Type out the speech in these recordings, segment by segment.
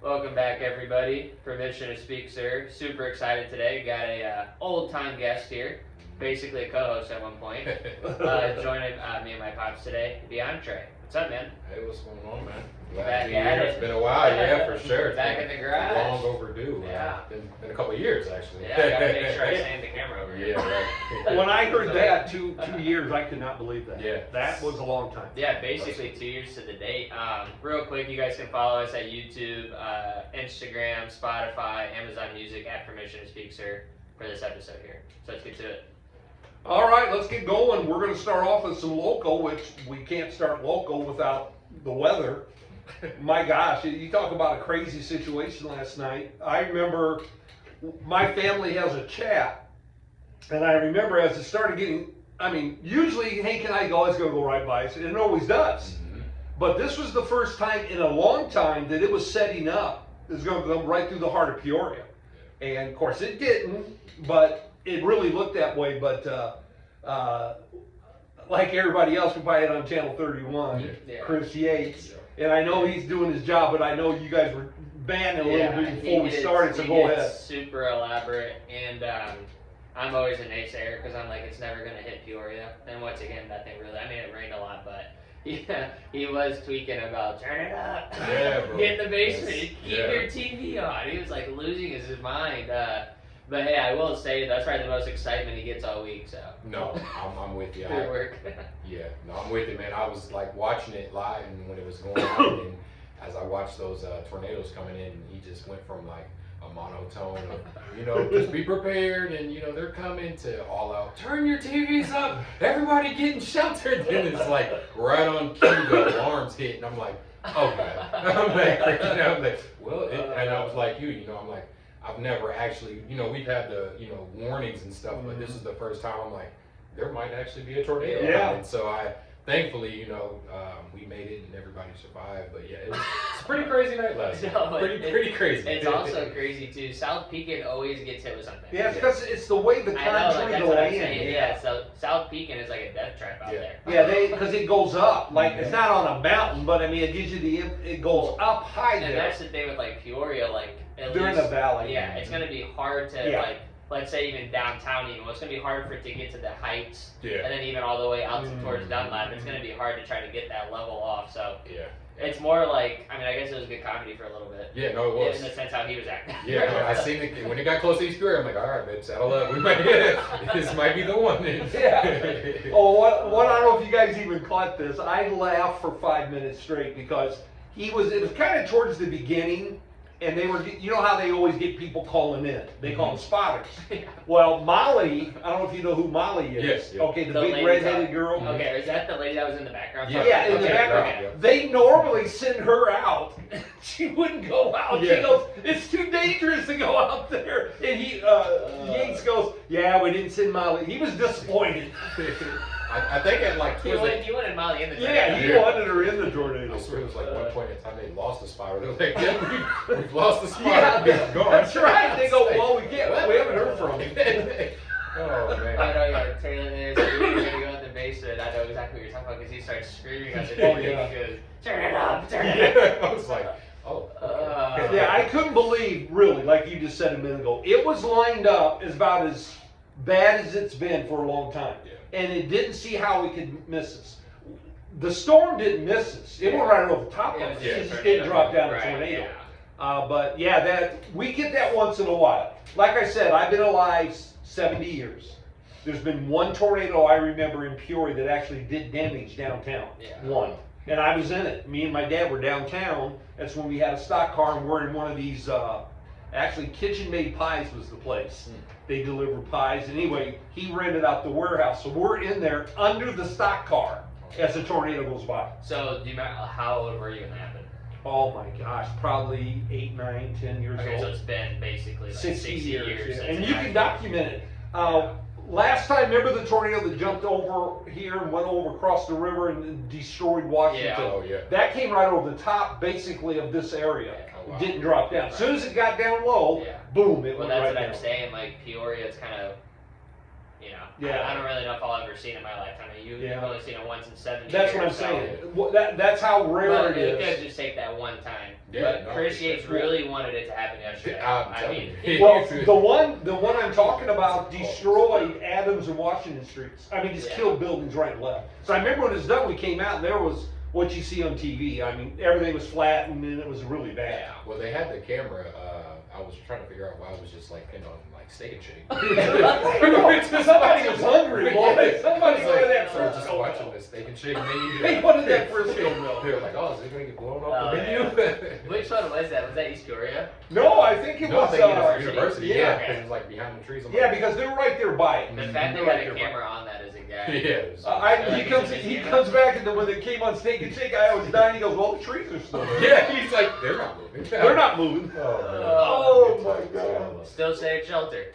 Welcome back, everybody. Permission to speak, sir. Super excited today. Got a old-time guest here, basically a co-host at one point. Joining me and my pops today, DeAntrae. What's up, man? Hey, what's going on, man? Back Glad to be at here. it. It's been a while, yeah, for sure. Back in the garage. Long overdue. Yeah. Been a couple of years, actually. Yeah, I gotta make sure I stand the camera over here. Yeah, right. When I heard that, two years, I could not believe that. Yeah. That was a long time. Yeah, basically 2 years to the date. Real quick, you guys can follow us at YouTube, Instagram, Spotify, Amazon Music at Permission to Speak, sir, for this episode here. So let's get to it. All right, let's get going. We're going to start off with some local, which we can't start local without the weather. My gosh, you talk about a crazy situation last night. I remember my family has a chat, and I remember as it started getting, usually Hank and I always going to go right by us, and it always does. Mm-hmm. But this was the first time in a long time that it was setting up. It was going to go right through the heart of Peoria. And of course it didn't, but it really looked that way. But like everybody else, we probably had on Channel 31, Yeah. Chris Yates. And I know he's doing his job, but I know you guys were banning a little bit before we started, so go ahead. Super elaborate, and I'm always a naysayer because I'm like, it's never going to hit Peoria. And once again, that thing really, it rained a lot, but yeah, he was tweaking about turn it up, Yeah, bro. get in the basement, Yes. keep Yeah. your TV on. He was like losing his mind. But hey, I will say that's probably the most excitement he gets all week. So No, I'm with you. good work. Yeah, no, I'm with you, man. I was like watching it live and when it was going on, and as I watched those tornadoes coming in, he just went from like a monotone of, just be prepared, and they're coming, to all out, turn your TVs up, everybody getting sheltered. Then it's like right on cue, the alarms hit, and I'm like, oh god, I'm like freaking out. I'm like, well, and I was like I'm like, I've never actually, we've had the, warnings and stuff, but this is the first time I'm like, there might actually be a tornado. Yeah. And so thankfully, we made it and everybody survived. But yeah, it's a pretty crazy night last night. No, Pretty crazy. It's also crazy too. South Pekin always gets hit with something. Yeah, it's because it's the way the I know, like, country, that's the what I'm land. saying. Yeah, so South Pekin is like a death trap out there. Yeah, because it goes up. Like, it's not on a mountain, but it gives you it goes up high And there. that's the thing with like Peoria, like at They're in least, the valley. Yeah, it's gonna be hard to Yeah. like, let's say even downtown even. Well, it's gonna be hard for it to get to the heights, Yeah. and then even all the way out towards Dunlap. It's gonna be hard to try to get that level off. So Yeah. it's more like, I guess it was good comedy for a little bit. Yeah, no, it was. In the sense how he was acting. Yeah, no, I seen it when it got close to East Peoria. I'm like, all right, babe, saddle up. We might this might be the one. Yeah. Oh, what I don't know if you guys even caught this. I laughed for 5 minutes straight because it was kind of towards the beginning, and they were, how they always get people calling in. They call them spotters. Well, Molly, I don't know if you know who Molly is. Yes, yeah. Okay, the The big lady redheaded top. girl. Okay, is that the lady that was in the background? Yeah, in the Okay, background. okay. They normally send her out. She wouldn't go out. Yeah. She goes, it's too dangerous to go out there. And Yates goes, yeah, we didn't send Molly. He was disappointed. I think at like You towards the, wanted Molly in the Yeah, he Yeah. wanted her in the I tornado. swear it was like one point in time they lost the spotter. They're like, yeah, we've lost the spotter. Yeah, Go on. that's right. They go, well, we haven't heard from him. Oh man. I know you're trailing there, so you're gonna go in the basement. I know exactly what you're talking about because he starts screaming at the Oh, TV. yeah. He goes, turn it up, turn it up. Yeah, I was like, oh. Yeah, I couldn't believe, really, like you just said a minute ago, it was lined up as about as bad as it's been for a long time. Yeah. And it didn't see how it could miss us. The storm didn't miss us. It went right over the top of us. Yeah, It just didn't drop down a Right, tornado. yeah. But yeah, we get that once in a while. Like I said, I've been alive 70 years. There's been one tornado I remember in Peoria that actually did damage downtown. Yeah. One. And I was in it. Me and my dad were downtown. That's when we had a stock car and we're in one of these, actually Kitchen Made Pies was the place. They deliver pies. Anyway, he rented out the warehouse. So we're in there under the stock car as the tornado goes by. So, do you remember how old were you when that happened? Oh my gosh, probably 8, 9, 10 years Okay, so old. it's been basically like 60 years. Yeah. since And it you can happened. document it. Yeah. Last time, remember the tornado that jumped over here and went over across the river and destroyed Washington? Yeah. Oh yeah. That came right over the top, basically, of this area. Yeah. Oh, wow. It didn't drop down. As soon as it got down low, Yeah. boom, it Well, went that's right what down. I'm saying. Like Peoria, it's kind of, you know, Yeah. I don't really know if I'll ever see it in my lifetime. I mean, you've only seen it once in 7 That's years. what I'm so- saying. Well, that's how rare But it it is. could just take that one time. Yeah, But no, Chris for Yates sure. really wanted it to happen yesterday. I'm I telling mean, you. Well, the one I'm talking about destroyed Adams and Washington streets. I mean, just Yeah. killed buildings right and left. So I remember when it was done, we came out and there was what you see on TV. I mean, everything was flat and then it was really bad. yeah. Well, they had the camera. I was trying to figure out why it was just like pinned on like Steak and Shake. Somebody was hungry, boy. Somebody It's wanted like, that so we're just Frisco watching milk. the Steak and Shake menu. They wanted that Frisco milk. They were like, oh, is it gonna get blown Oh, off the yeah. menu? Which one was that? Was that East Korea? No, I think it No, I was. think it was University. yeah. Yeah, because it was like behind the trees. I'm Yeah, like, because they're right there by it. The fact They're they got right a there by it. camera on that is a guy. yeah. It was, He comes back and when it came on Steak and Shake, I was dying. He goes, well, the trees are still there. yeah, he's like, they're not moving. They're not moving. Oh, Oh, my God. Still safe shelter.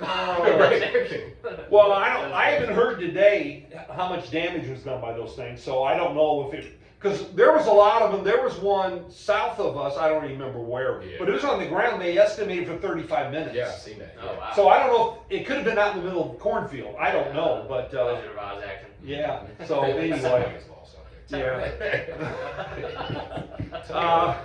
Well, I haven't heard today how much damage was done by those things, so I don't know if it, because there was a lot of them. There was one south of us, I don't remember where, Yeah. but it was on the ground. They estimated for 35 minutes. Yeah, I've seen that. Oh, Yeah. wow. So I don't know if it could have been out in the middle of the cornfield. I don't know, but Wizard of Oz action. yeah. So anyway, Somebody's lost out there. yeah.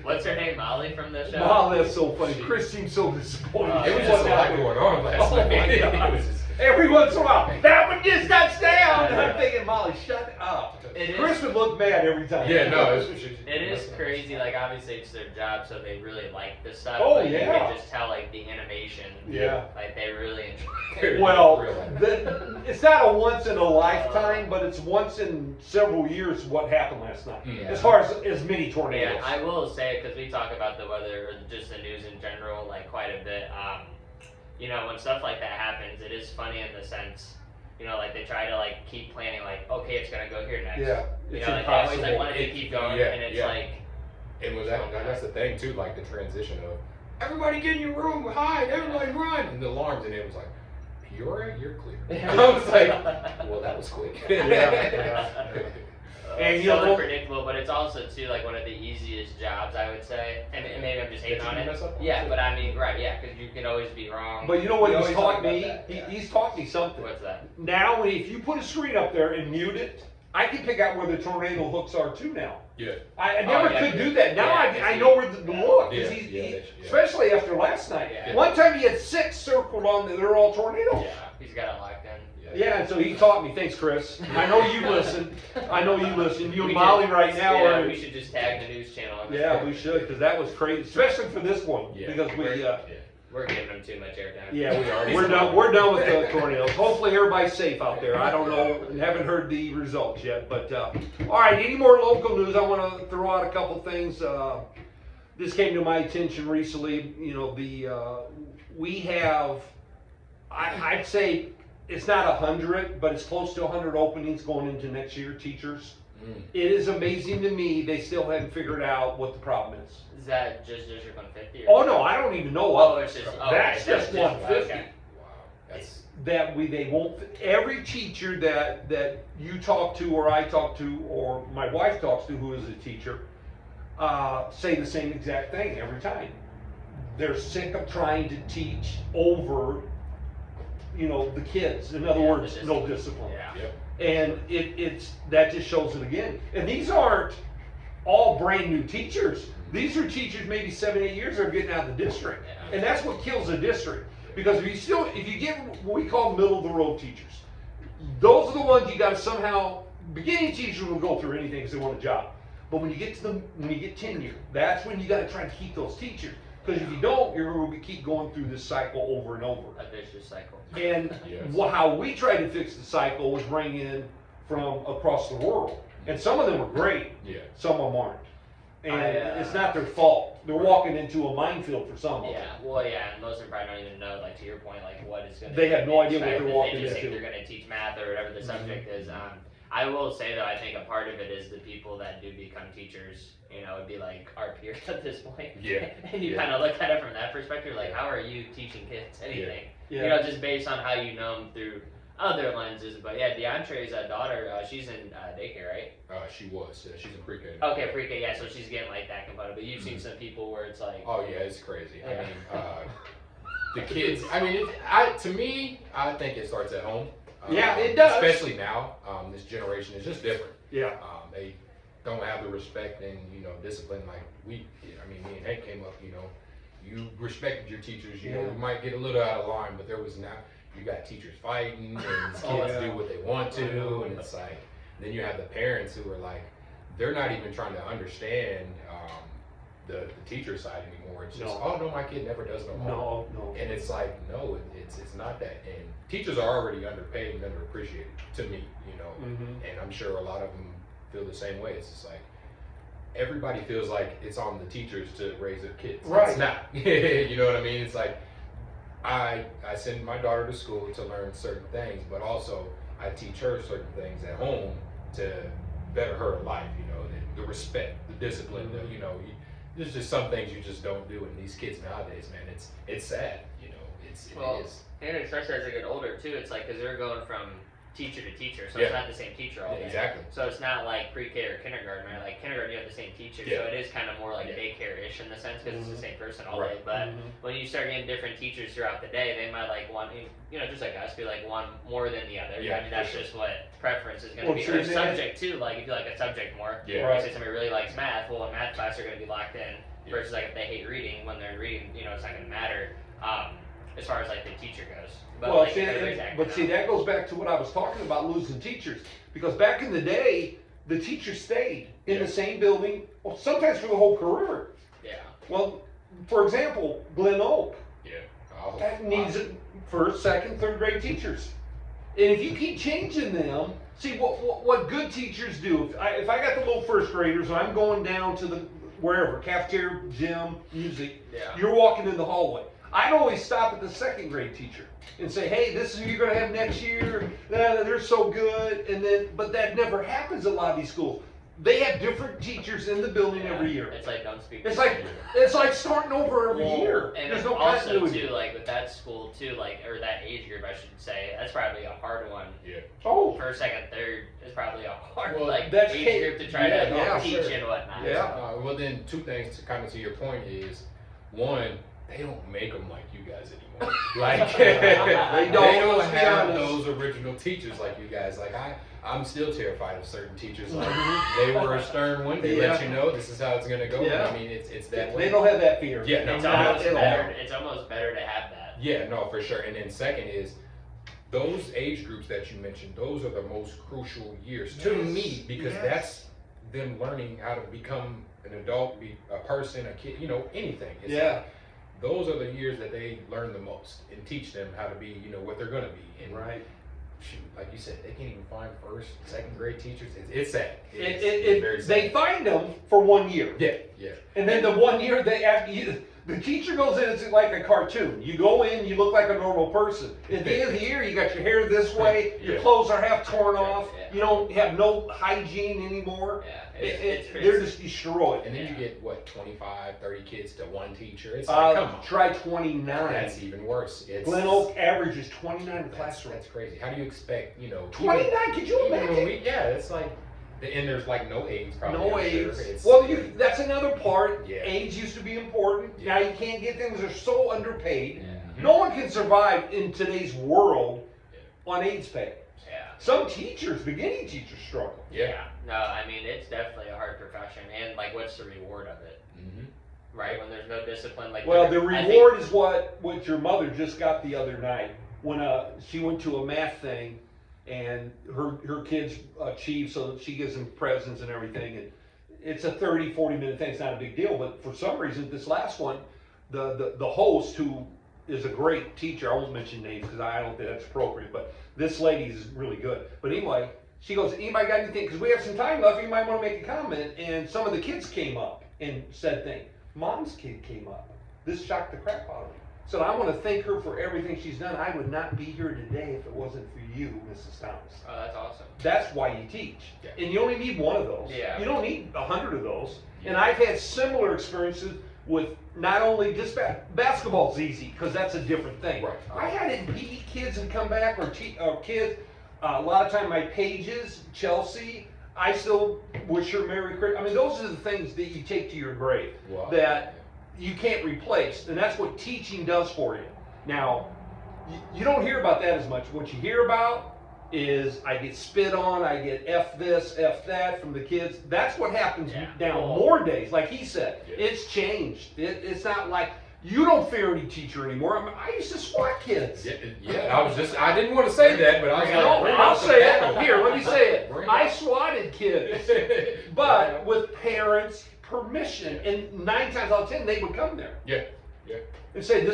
What's her name? Molly from the show? Wow, that's so funny. Chris seemed so disappointed. It was just a lot going on last Oh, night. my It God. was just- Every once in a while, that one just touched down. And I'm thinking, Molly, shut up. It is. Chris would look mad every time. Yeah, no, It is crazy. Like obviously it's their job, so they really like this stuff. Oh, but yeah. You can just tell like the animation. Yeah. Like they really enjoy it. Well, Real life. it's not a once in a lifetime, but it's once in several years what happened last night. Yeah. As far as many tornadoes. Yeah, I will say it because we talk about the weather or just the news in general like quite a bit. You know, when stuff like that happens, it is funny in the sense, you know, like they try to like keep planning, like okay, it's gonna go here next. Yeah, You it's know, like they always like impossible. wanted to keep going, Yeah, and it's yeah. like. And was that's the thing too, like the transition of everybody get in your room, hide, everybody run, and the alarms, and it was like, Peoria, you're clear. I was like, well, that was quick. And It's you so know- unpredictable, but it's also too like one of the easiest jobs I would say. And maybe I'm just hating That on you it. can mess up on, Yeah, too. but I mean, right? Yeah, because you can always be wrong. But you know what We he's always taught talk about me? that, yeah. He's taught me something. What's that? Now, if you put a screen up there and mute it, I can pick out where the tornado hooks are too now. Yeah. I never yeah, could do that. Now yeah, I know where the look. 'cause Yeah, he's- yeah, he- yeah. Especially after last night. Yeah. One time he had 6 circled on there. They're all tornadoes. Yeah, he's got it locked in. Yeah, and so he taught me. Thanks, Chris. I know you listen. I know you listen. You We and Molly did- right now Yeah, are. we should just tag the news channel. on this Yeah, one. we should, because that was crazy, especially for this one. Yeah. Because we, We're giving them too much airtime. yeah, we are. We're done. We're done with the tornadoes. Hopefully, everybody's safe out there. I don't know. Haven't heard the results yet, but all right. Any more local news? I want to throw out a couple things. This came to my attention recently. You know, we have. I'd say it's not 100, but it's close to 100 openings going into next year. Teachers. Mm. It is amazing to me they still haven't figured out what the problem is. Is that just District 150? Oh no, I don't even know. Oh, it's just. Oh, That's okay, just so it's 150. okay. Wow. That's That they won't. Every teacher that you talk to, or I talk to, or my wife talks to, who is a teacher, say the same exact thing every time. They're sick of trying to teach over, the kids. In other Yeah, words, the no discipline. discipline. Yeah. yep. And it's that just shows it again. And these aren't all brand new teachers. These are teachers maybe 7, 8 years are getting out of the district. Yeah. And that's what kills a district. Because if you get what we call middle of the road teachers, those are the ones you gotta somehow, beginning teachers will go through anything because they want a job. But when you get tenure, that's when you gotta try to keep those teachers. Because if you don't, you're going to keep going through this cycle over and over. A vicious cycle. And Yes. how we tried to fix the cycle was bring in from across the world. And some of them are great, Yeah. some of them aren't. And I, it's not their fault. They're walking into a minefield for some of them. Yeah, well, yeah, and most of them probably don't even know, like to your point, like what is going to. They have no idea what they're walking They just think into. they're going to teach math or whatever the subject is. I will say though, I think a part of it is the people that do become teachers. You know, it'd be like our peers at this point. Yeah. And you Yeah. kind of look at it from that perspective, like how are you teaching kids anything? Yeah. You know, just based on how you know them through other lenses. But yeah, DeAntrae's daughter, she's in daycare, right? She was. She's in pre-K. Okay, pre-K, yeah. So she's getting like that component. But you've seen some people where it's like. Oh yeah, it's crazy. Yeah. I mean, the kids. I mean, to me, I think it starts at home. Yeah, it does. Especially now, this generation is just different. Yeah. They don't have the respect and, discipline like me and Hank came up, you respected your teachers, you might get a little out of line, but there was not, you got teachers fighting and kids do what they want to, and it's like, then you have the parents who are like, they're not even trying to understand the teacher side anymore. It's just, oh no, my kid never does no homework. No. And it's like, no, it's not that. And teachers are already underpaid and underappreciated to me, and I'm sure a lot of them feel the same way. It's just like, everybody feels like it's on the teachers to raise their kids. Right. It's not. You know what I mean? It's like, I send my daughter to school to learn certain things, but also I teach her certain things at home to better her life, the respect, the discipline, there's just some things you just don't do, and these kids nowadays, man, it's sad, it is. And especially as they get older too, it's like, because they're going from teacher to teacher, so Yeah. it's not the same teacher all day. Exactly. So it's not like pre-K or kindergarten, right? Like kindergarten, you have the same teacher, so it is kind of more like daycare-ish in the sense, because it's the same person all day. But when you start getting different teachers throughout the day, they might like one, just like us, be like one more than the other. Yeah, I mean, that's for just what preference is going to Well, be. sure, Or subject too, like if you like a subject more, Yeah. say somebody really likes math, well, in math class they're going to be locked in. Versus like if they hate reading, when they're reading, it's not going to matter as far as like the teacher goes. But Well, like, see, if everybody's acting but see, out- that goes back to what I was talking about, losing teachers. Because back in the day, the teachers stayed in the same building, well, sometimes for the whole career. Yeah. Well, for example, Glen Oak, Yeah. that needs first, second, third grade teachers. And if you keep changing them, see what good teachers do. If I got the little first graders and I'm going down to the wherever, cafeteria, gym, music, you're walking in the hallway. I'd always stop at the second grade teacher and say, hey, this is who you're gonna have next year. They're so good. But that never happens at a lot of these schools. They have different teachers in the building every year. It's like don't speak. It's like starting over every year. And There's no also continuity. too, like with that school too, like or that age group, I should say, that's probably a hard one. Yeah. Oh, First, second, third is probably a hard Well, like that's age group to try to teach sure. and whatnot. Yeah. Well, then two things to kind of to your point is, one, they don't make them like you guys anymore. Like they don't let's be have honest. those original teachers like you guys. Like I'm still terrified of certain teachers. Like they were a stern one. They let you know this is how it's gonna go. Yeah. I mean, it's that way. They don't have that fear. Yeah, no, It's not almost at all. better. It's almost better to have that. Yeah, no, for sure. And then second is, those age groups that you mentioned, those are the most crucial years to me, because that's them learning how to become an adult, be a person, a kid, anything. It's like, those are the years that they learn the most and teach them how to be, what they're gonna be. And shoot, like you said, they can't even find first, second grade teachers. It's sad. It's very sad. They find them for 1 year. Yeah. And then the 1 year the teacher goes in, it's like a cartoon. You go in, you look like a normal person. At the end of the year, you got your hair this way, your clothes are half torn off, you don't have no hygiene anymore. Yeah. It's They're just destroyed. And then you get, 25, 30 kids to one teacher. It's like, come on. Try 29. That's even worse. Glen Oak averages 29 in the That's classroom. crazy. How do you expect, 29, could you even when imagine? it's like, and there's like no AIDS probably. No I'm AIDS. sure. It's- Well, that's another part. Yeah. AIDS used to be important. Yeah. Now you can't get them because they're so underpaid. Mhm. No one can survive in today's world on AIDS pay. Yeah. Some teachers, beginning teachers, struggle. Yeah. No, I mean it's definitely a hard profession, and like, what's the reward of it? Mm-hmm. Right? When there's no discipline, like. Well, the I think- reward is what your mother just got the other night when she went to a math thing, and her kids achieved, so she gives them presents and everything, and it's a 30-40 minute thing. It's not a big deal, but for some reason this last one, the host, who is a great teacher, I won't mention names because I don't think that's appropriate, but this lady is really good. But anyway, she goes, anybody got anything, because we have some time left, you might want to make a comment. And some of the kids came up and said things. Mom's kid came up. This shocked the crap out of me. Said, I want to thank her for everything she's done. I would not be here today if it wasn't for you, Mrs. Thomas. Oh, that's awesome. That's why you teach. Yeah. And you only need one of those. Yeah. You don't need 100 of those. Yeah. And I've had similar experiences with not only just basketball's easy, because that's a different thing. Right. I had it PE kids that come back, or kids, a lot of time my pages, Chelsea, I still wish her Merry Christmas. I mean, those are the things that you take to your grave. Wow. That you can't replace, and that's what teaching does for you. Now, you don't hear about that as much. What you hear about is I get spit on, I get F this, F that from the kids. That's what happens now more days. Like he said, it's changed. It's not like you don't fear any teacher anymore. I used to swat kids. I didn't want to say that, but I was like, I'll say it. Here, let me say it. I swatted kids, but with parents' permission. And 9 times out of 10, they would come there. Yeah. And say,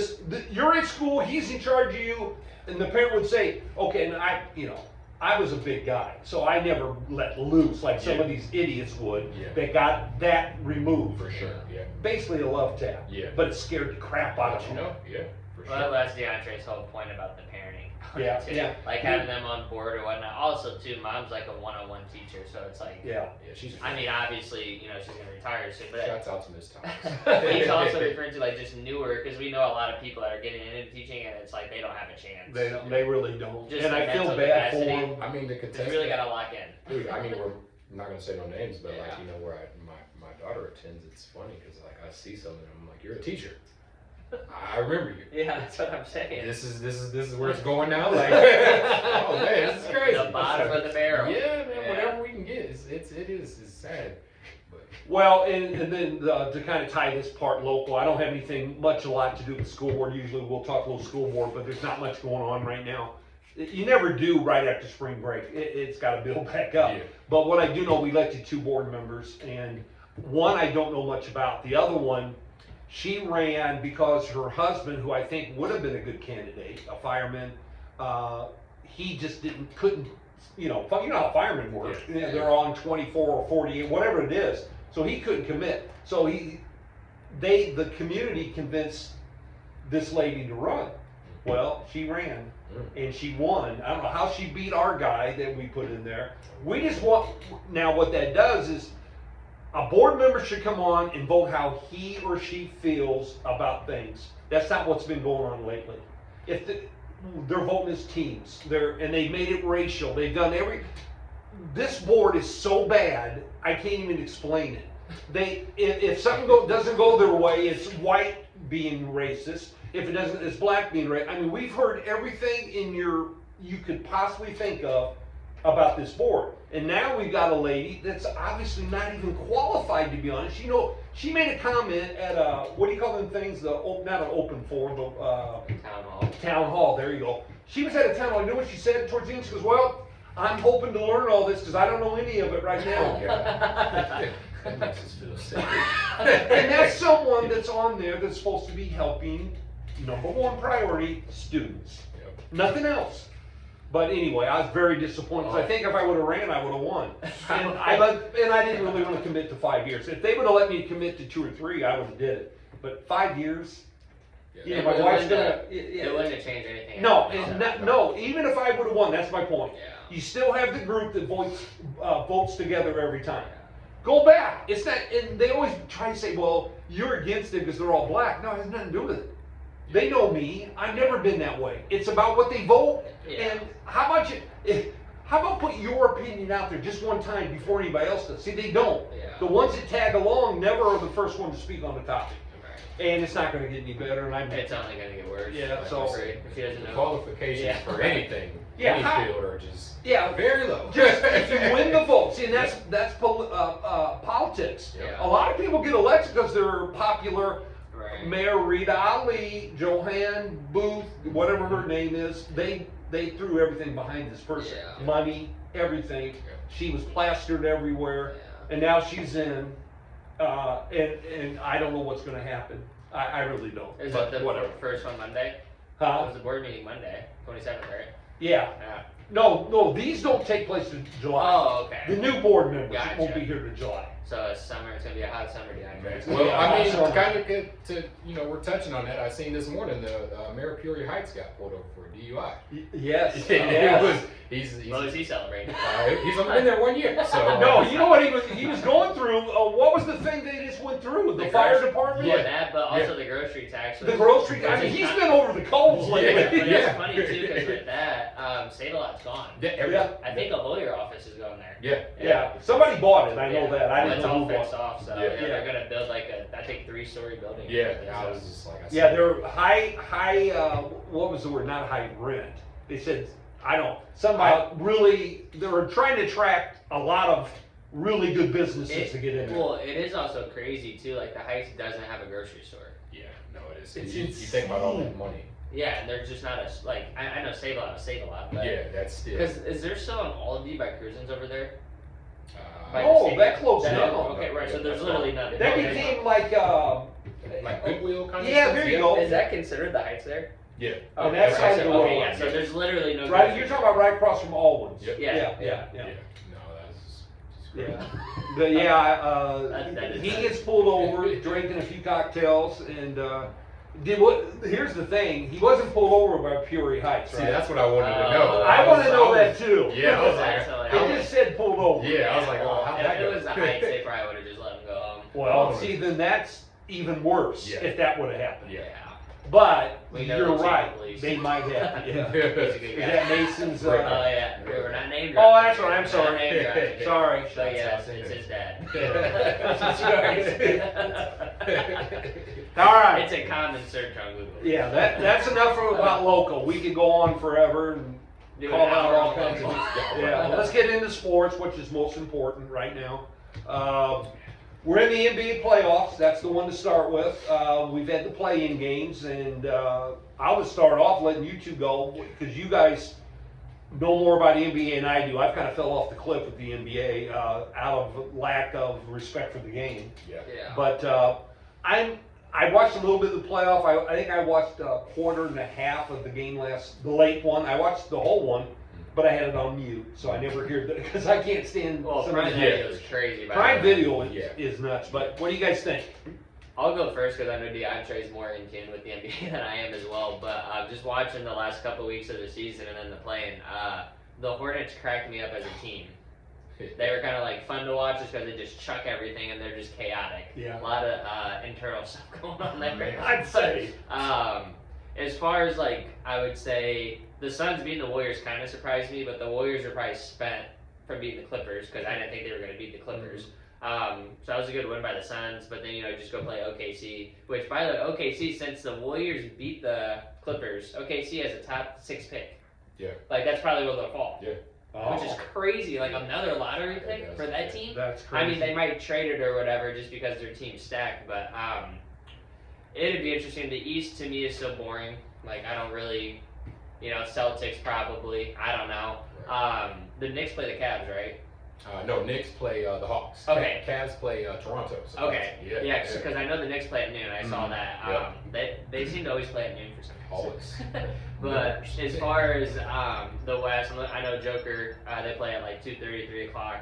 you're in school, he's in charge of you. And the parent would say, okay, and I was a big guy, so I never let loose like some of these idiots would. They got that removed. For sure, Basically a love tap. But it scared the crap out of them. For Well, that's DeAntrae's whole point about the parenting. Yeah. Like having them on board or whatnot. Also, too, mom's like a one-on-one teacher, so it's like. She's. I mean, obviously, she's gonna retire soon, but shouts out to Miss Thomas. he's also referring to like just newer, because we know a lot of people that are getting into teaching, and it's like they don't have a chance. They really don't. Just and the I feel mental bad capacity. for them. I mean, the They contestant. really gotta lock in. Dude, I mean, we're not gonna say no names, but like where my daughter attends, it's funny because like I see something, I'm like, you're a teacher. I remember you. Yeah, that's what I'm saying. This is where it's going now. Like, oh man, this is crazy. The bottom of the barrel. Yeah, man. Whatever we can get, it's sad. But Well, and then to kind of tie this part local, I don't have anything a lot to do with the school board. Usually we'll talk a little school board, but there's not much going on right now. You never do right after spring break. It's got to build back up. But what I do know, we elected 2 board members, and one I don't know much about. The other one, she ran because her husband, who I think would have been a good candidate, a fireman, he just couldn't, you know how firemen work. They're on 24 or 48, whatever it is. So he couldn't commit. So the community convinced this lady to run. Well, she ran and she won. I don't know how she beat our guy that we put in there. We just want, now what that does is a board member should come on and vote how he or she feels about things. That's not what's been going on lately. If they're voting as teams, and they made it racial. They've done this board is so bad, I can't even explain it. If something doesn't go their way, it's white being racist. If it doesn't, it's black being racist. I mean, we've heard everything you could possibly think of about this board. And now we've got a lady that's obviously not even qualified, to be honest. She made a comment at what do you call them things? Not an open forum, but Town hall. Town hall, there you go. She was at a town hall. You know what she said towards the end? She goes, well, I'm hoping to learn all this because I don't know any of it right now. that makes us feel safe. And that's someone that's on there that's supposed to be helping, number one priority, students. Nothing else. But anyway, I was very disappointed because I think if I would have ran, I would have won. And I didn't really want to commit to 5 years. If they would have let me commit to 2 or 3, I would have did it. But 5 years, my wife's gonna. It wouldn't have changed anything. No. Even if I would have won, that's my point. Yeah. You still have the group that votes together every time. Go back. It's not, and they always try to say, well, you're against it because they're all black. No, it has nothing to do with it. They know me. I've never been that way. It's about what they vote. And how about put your opinion out there just one time before anybody else does? See, they don't. The ones that tag along never are the first one to speak on the topic. And it's not going to get any better. And it's only going to get worse. Yeah. So if she doesn't know. Qualifications for anything, any field are just very low. Just if you win the votes, and that's politics. A lot of people get elected because they're popular. Right. Mayor Rita Ali, Joanne Booth, whatever her name is, they threw everything behind this person. Money, everything. She was plastered everywhere, and now she's in. And I don't know what's going to happen. I really don't. Is but it the whatever. first one Monday? It was the board meeting Monday, 27th, right? Yeah. No, these don't take place in July. Oh, okay. The new board members Gotcha. won't be here to July. So it's summer. It's gonna be a hot summer, DeAntrae. Well, I mean, kind of good to we're touching on that. I seen this morning the Mayor of Peoria Heights got pulled over for DUI. Yes. What was he celebrating? He's only been there 1 year. So No, you know what he was going through? What was the thing they just went through? The fire department? Yeah, that, but also the grocery tax. The grocery. I mean, he's been over the coals lately. But it's funny too because with that, Save-A-Lot's gone. I think a lawyer office is going there. Yeah. Somebody bought it. I know that. I didn't It's know all who bought fixed it. off, so they're gonna build like I think 3-story building. I was just like, they're high. What was the word? Not high rent. They said I don't. Somebody really, they're trying to attract a lot of really good businesses to get in there. Well, it is also crazy too. Like the Heights doesn't have a grocery store. Yeah, no, it is. It's You think about all that money. Yeah, and there's just not a like. I know save a lot, but Yeah, that's still. because is there still an Aldi by Cruisins over there? Oh, that closed That- down. Okay, right. So there's literally nothing. That Okay. became like, Like Goodwill kind of Yeah, stuff? there you go. Is that considered the Heights there? Yeah. On Okay, that right, side so, of the okay, road. yeah. So there's literally no. right, grocery you're store. talking about right across from Alwyn's. Yep. Yeah. Yeah. No, that's Yeah. But yeah, That is he nice. gets pulled over drinking a few cocktails and did what? Here's the thing: he wasn't pulled over by Peoria Heights, See, right? that's what I wanted to know. I want to know that too. Yeah, I was That's like, hilarious. It just said pulled over. yeah, I was like, oh, how'd if that it go? was the Heights, they probably would have just let him go home. Well, see, then that's even worse Yeah. if that would have happened. Yeah. But We know you're the chief right; of police. they might have. Yeah. He's a good Is guy. that Mason's? Right. Oh yeah, we're not named. Oh, that's right. I'm Not sorry. named dropping. Sorry. So yeah, it's his dad. All right. It's a common search on Google. Yeah, that's enough about local. We could go on forever and Do call an out hour all on kinds of. local. Yeah, well, let's get into sports, which is most important right now. We're in the NBA playoffs. That's the one to start with. We've had the play-in games, and I would start off letting you two go because you guys know more about the NBA than I do. I've kind of fell off the cliff with the NBA out of lack of respect for the game. Yeah. Yeah. But I watched a little bit of the playoff. I think I watched a quarter and a half of the game the late one. I watched the whole one, but I had it on mute, so I never heard that because I can't stand Well, some Prime of the Video is crazy. by Prime the way. Video Yeah. is nuts. But what do you guys think? I'll go first because I know DeAntrae is more in tune with the NBA than I am as well. But just watching the last couple weeks of the season and then the playing, the Hornets cracked me up as a team. They were kind of like fun to watch just because they just chuck everything and they're just chaotic. Yeah. A lot of internal stuff going on there. I'd say. As far as like, I would say the Suns beating the Warriors kind of surprised me, but the Warriors are probably spent from beating the Clippers because I didn't think they were going to beat the Clippers. So that was a good win by the Suns, but then just go play OKC, which by the way, OKC, since the Warriors beat the Clippers, OKC has a top 6 pick. Yeah. Like that's probably where they'll fall. Yeah. Which is crazy, like another lottery pick Yes. for that team. That's crazy. I mean, they might trade it or whatever just because their team's stacked, but it'd be interesting. The East to me is so boring. Like I don't really, Celtics probably. I don't know. The Knicks play the Cavs, right? No, Knicks play the Hawks. Okay. Cavs play Toronto. So Okay. that's- Yeah, because I know the Knicks play at noon. I saw Mhm. that. Yep. They seem to always play at noon for some reason. Always. But as far as the West, I know Joker. They play at like 2:30, 3 o'clock.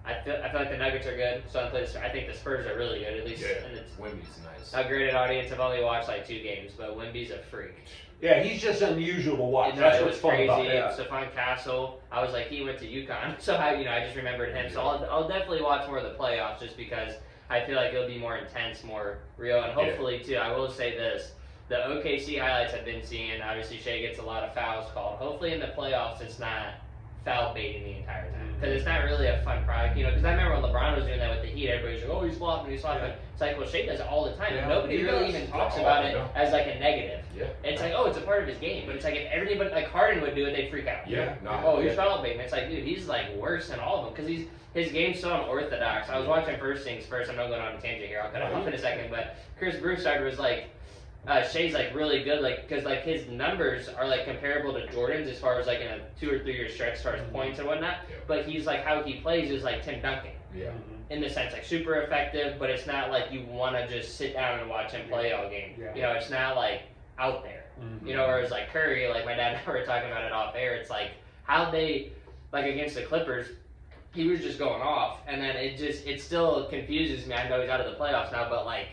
I feel like the Nuggets are good. So I think the Spurs are really good. At least, Yeah. and it's Wemby's nice. a graded audience. I've only watched like 2 games, but Wemby's a freak. Yeah, he's just unusual to watch. And, That's it what's was fun crazy. about that. Stephon Castle. I was like, he went to UConn, so I just remembered him. So I'll definitely watch more of the playoffs just because I feel like it'll be more intense, more real, and hopefully too. I will say this: the OKC highlights I've been seeing. Obviously, Shea gets a lot of fouls called. Hopefully, in the playoffs, it's not foul baiting the entire time because it's not really a fun product, Because I remember when LeBron was doing that with the Heat, everybody's like, "Oh, he's flopping, he's flopping." Yeah. It's like, well, Shea does it all the time, and Yeah, nobody he really does. even talks Oh, about I it know. as like a negative. Yeah. It's like, oh, it's a part of his game, but it's like if everybody like Harden would do it, they'd freak out. Yeah. No, Oh, he's yeah. foul baiting. It's like, dude, he's like worse than all of them because his game's so unorthodox. I was watching First Things First. I'm not going on a tangent here. I'll cut it off in a second. But Chris Broussard was like, Shea's like really good, like because like his numbers are like comparable to Jordan's as far as like in a 2 or 3 year stretch as far as points and whatnot. Yeah. But he's like how he plays is like Tim Duncan Yeah. in the sense like super effective, but it's not like you want to just sit down and watch him play all game. Yeah. It's not like out there. Mhm. Whereas like Curry, like my dad and I were talking about it off air, it's like how they, like against the Clippers, he was just going off, and then it still confuses me. I know he's out of the playoffs now, but like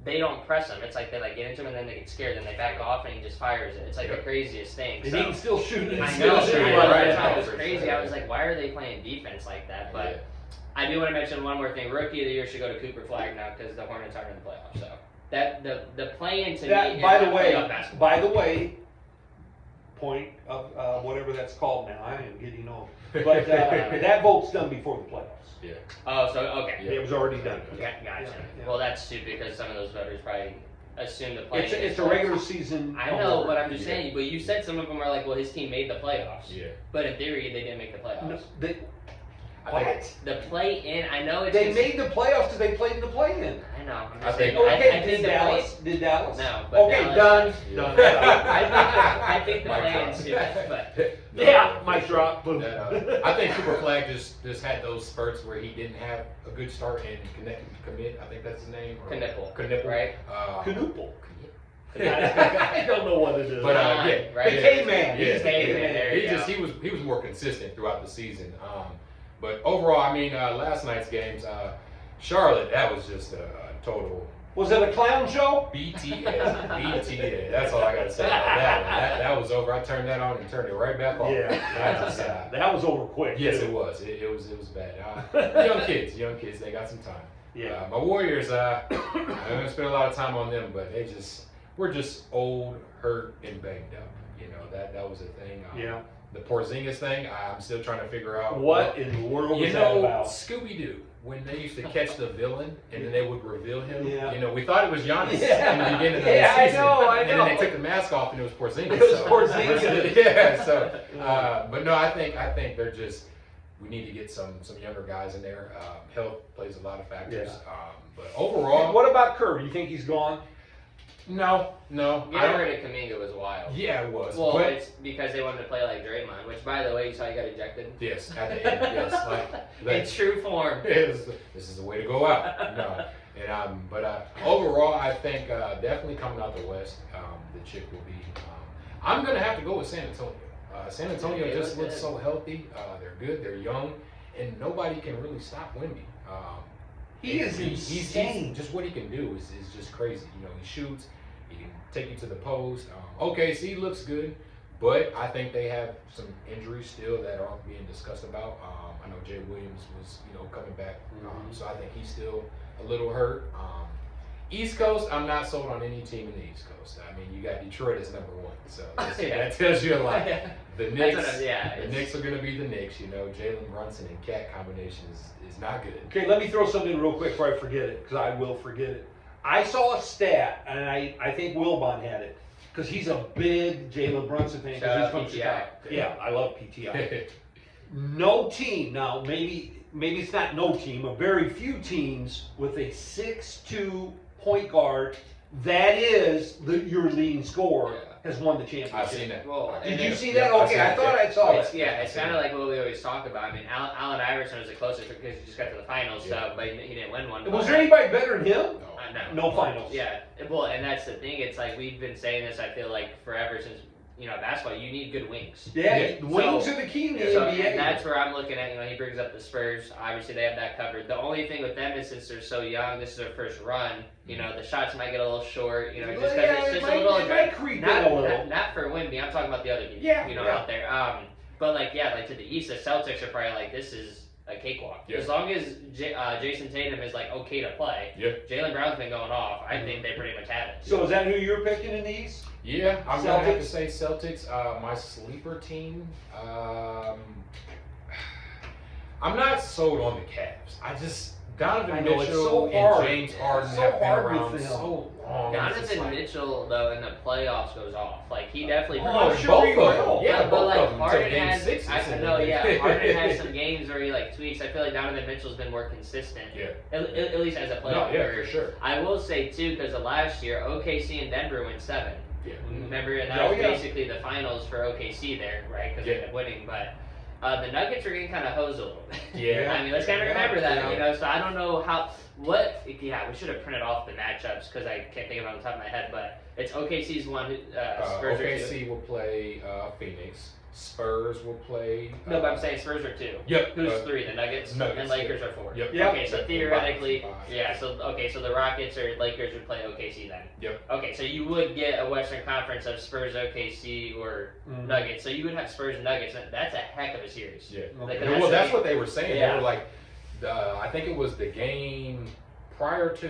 they don't press him. It's like they like get into him and then they get scared, then they back off and he just fires it. It's like the craziest thing. And So- he can still shoot it. I Still know, shoot I it. know, right that's why now, it was for crazy. sure. I was like, why are they playing defense like that? But Yeah. I do want to mention one more thing. Rookie of the year should go to Cooper Flag now because the Hornets aren't in the playoffs. So that the play-in to me That, is by the not way, playoff basketball. point of whatever that's called now. I am getting old, but that vote's done before the playoffs. Oh, so okay. Yeah. It was already done. Gotcha. Yeah. Well, that's stupid because some of those voters probably assume the play. It's a regular season. I know, award. but I'm just saying. But you said some of them are like, well, his team made the playoffs. Yeah. But in theory, they didn't make the playoffs. No, What? The play-in, I know it's. They made the playoffs because they played in the play-in. I know. I'm I just think- saying, Okay, I think did the Dallas? play. Did Dallas? No, but Okay, Dallas- done. I think the Mic play-in drop. too. But No, Yeah, for mic sure. drop, boom. I think Cooper Flag just had those spurts where he didn't have a good start and commit. I think that's his name. or- Knipple, Knipple. right? Canoodle. I don't know what it is. But Come on, yeah, right? The yeah, K-Man. yeah, He's the K-Man, K-Man. there you go. he was more consistent throughout the season. But overall, I mean, last night's games, Charlotte, that was just a total Was it a clown show? BTS. BTS. That's all I got to say about that one. That was over. I turned that on and turned it right back off. I just, That was over quick. yes, too. it was. It was bad. Young kids, they got some time. Yeah. My Warriors, I'm gonna spend a lot of time on them, but we're just old, hurt, and banged up. You know that was a thing. Yeah. The Porzingis thing, I'm still trying to figure out What in the world you was know, that about? Scooby Doo, when they used to catch the villain and then they would reveal him. Yeah. You know, we thought it was Giannis Yeah. in the beginning of Yeah, the I season. know, I And then know. they took the mask off and it was Porzingis. It was so- Porzingis. yeah. So, but no, I think they're just. We need to get some younger guys in there. Health plays a lot of factors. Yeah. But overall, What about Kerr? You think he's gone? no. I Getting don't. rid of Kuminga was wild. Yeah, it was. Well, but it's because they wanted to play like Draymond, which, by the way, you saw he got ejected. yes, at the end, yes, In true form. this is the way to go out. No, and but overall, I think definitely coming out the West, the chick will be. I'm gonna have to go with San Antonio. San Antonio They just look looks good. so healthy. They're good. They're young, and nobody can really stop Wemby. He is insane. He's just what he can do is just crazy. You know, he shoots. He can take you to the post. OKC looks good, but I think they have some injuries still that aren't being discussed about. I know Jay Williams was, coming back, so I think he's still a little hurt. East Coast, I'm not sold on any team in the East Coast. I mean, you got Detroit as number one, so Yeah. that tells you a lot. The That's Knicks, what the Knicks are going to be the Knicks. Jalen Brunson and Cat combination is not good. Okay, let me throw something in real quick before I forget it, because I will forget it. I saw a stat, and I think Wilbon had it, because he's a big Jalen Brunson fan. 'cause Shout he's out from PTI. Chicago. Yeah, I love PTI. No team, now maybe it's not no team, but very few teams with a 6'2" point guard that is your leading scorer has won the championship. I've seen that. Well, Did and you then- see that? Yeah, I've Okay, seen I it, thought yeah. I saw It's, it. yeah, it's kind of like what we always talk about. I mean, Allen Iverson was the closest because he just got to the finals, so but he didn't win one. Was there anybody better than him? No. No finals. Yeah, well, and that's the thing. It's like we've been saying this. I feel like forever since basketball. You need good wings. Yeah, Yeah. wings So- are the key in the So NBA. and that's where I'm looking at. He brings up the Spurs. Obviously, they have that covered. The only thing with them is since they're so young, this is their first run. The shots might get a little short. Just because it's it just might- a little. it might creep in a little. Not for Wemby. I'm talking about the other people. Yeah, Out there. But to the East, the Celtics are probably like this is a cakewalk. Yeah. As long as Jason Tatum is like okay to play. Yeah. Jalen Brown's been going off. I think they pretty much have it. So is that who you're picking in the East? Yeah, I'm gonna have to Celtics? say Celtics. My sleeper team. I'm not sold on the Cavs. Donovan I know, it's Mitchell so and hard. James Harden It's so have been hard with around them. so long. It's just Donovan Mitchell though in the playoffs goes off. Like he definitely. Oh, I'm sure both he of will. them. Yeah, but both like of them Harden took game has, sixes. I know, yeah. Harden has some games where he tweaks. I feel like Donovan Mitchell's been more consistent. Yeah. At least as a player. No, yeah, for sure. I will say too, because of last year, OKC and Denver went 7. Yeah. Remember, and that Oh, was yeah. basically the finals for OKC there, right? Because they ended up winning, but. The Nuggets are getting kind of hosed a little bit. Yeah. I mean, let's kind of Yeah, remember that, yeah. So I don't know we should have printed off the matchups because I can't think of it on the top of my head, but it's OKC's one, Spurs are 2. OKC will play Phoenix. Spurs will play. No, but I'm saying Spurs are 2. Yep. Who's 3? The Nuggets? Nuggets, And Lakers are 4. Yep. Yep. Okay, so theoretically, Five. yeah, so the Rockets or Lakers would play OKC then. Yep. Okay, so you would get a Western Conference of Spurs, OKC, or Mhm. Nuggets. So you would have Spurs and Nuggets. That's a heck of a series. Yeah. Like, Okay. Well, that's what they were saying. Yeah. They were like, I think it was the game prior to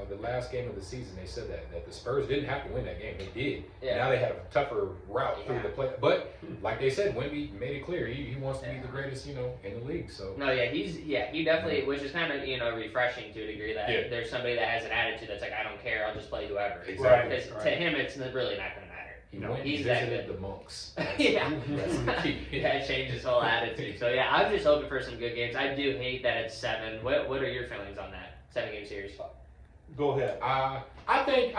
the last game of the season, they said that the Spurs didn't have to win that game. They did. Yeah. Now they had a tougher route through the play. But like they said, Wemby made it clear he wants to be the greatest, in the league. So No, yeah, he definitely, which is kind of refreshing to a degree that there's somebody that has an attitude that's like, I don't care, I'll just play whoever. Exactly. Because to him, it's really not going to matter. He's that visited good. the monks. Yeah. That's the key. Yeah, it changed his whole attitude. So yeah, I'm just hoping for some good games. I do hate that it's 7. What are your feelings on that 7-game series? Go ahead. I think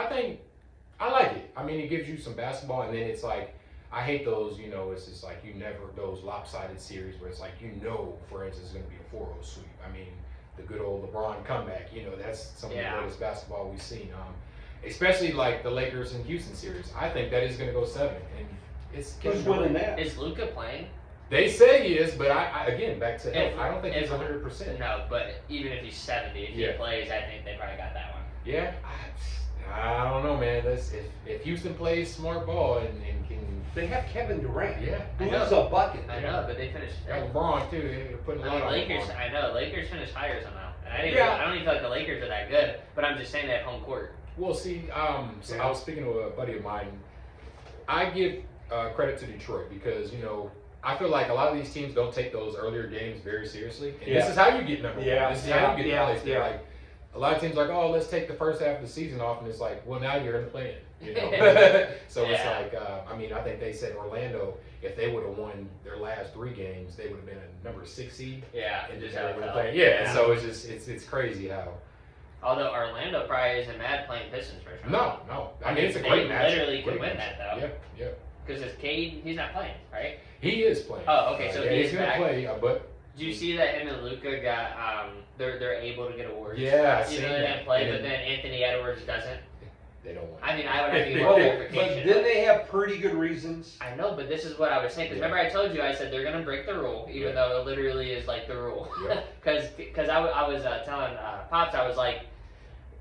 I like it. I mean, it gives you some basketball, and then it's like I hate those. It's just like those lopsided series where it's like for instance, it's going to be a 4-0 sweep. I mean, the good old LeBron comeback. That's some of the greatest basketball we've seen. Especially like the Lakers and Houston series. I think that is going to go 7. And it's Who's winning that? Is Luka playing? They say he is, but I again back to health. I don't think he's 100%. No, but even if he's 70, if he plays, I think they probably got that one. Yeah, I don't know, man. If Houston plays smart ball and can. They have Kevin Durant. Yeah, who is a bucket. I know, but they finished. Got LeBron too. They're putting a lot on Lakers. LeBron. I know Lakers finished higher somehow, and I don't even feel like the Lakers are that good. But I'm just saying they have home court. Well, see, I was speaking to a buddy of mine. I give credit to Detroit because I feel like a lot of these teams don't take those earlier games very seriously, and this is how you get number one. This is how you get placed there. Like a lot of teams, like, oh, let's take the first half of the season off, and it's like, well, now you're in the play-in. So it's like, I think they said Orlando, if they would have won their last 3 games, they would have been a number 6 seed. Yeah, and just they how it were felt. playing. Yeah, so it's just it's crazy how. Although Orlando probably isn't mad playing Pistons first round. No. I mean, it's a great match. They literally can win that though. Yeah. Because it's Cade, he's not playing, right? He is playing. Oh, okay, so he's he's gonna back. play, but. Do you see that him and Luka got they're able to get awards? Yeah, I Even seen though they that. didn't play, but then Anthony Edwards doesn't. They don't want. I mean, I would have to get Well, more but verification. didn't they have pretty good reasons? I know, but this is what I was saying. Because remember, I told you, I said they're gonna break the rule, even though it literally is like the rule. Because I was telling Pops, I was like,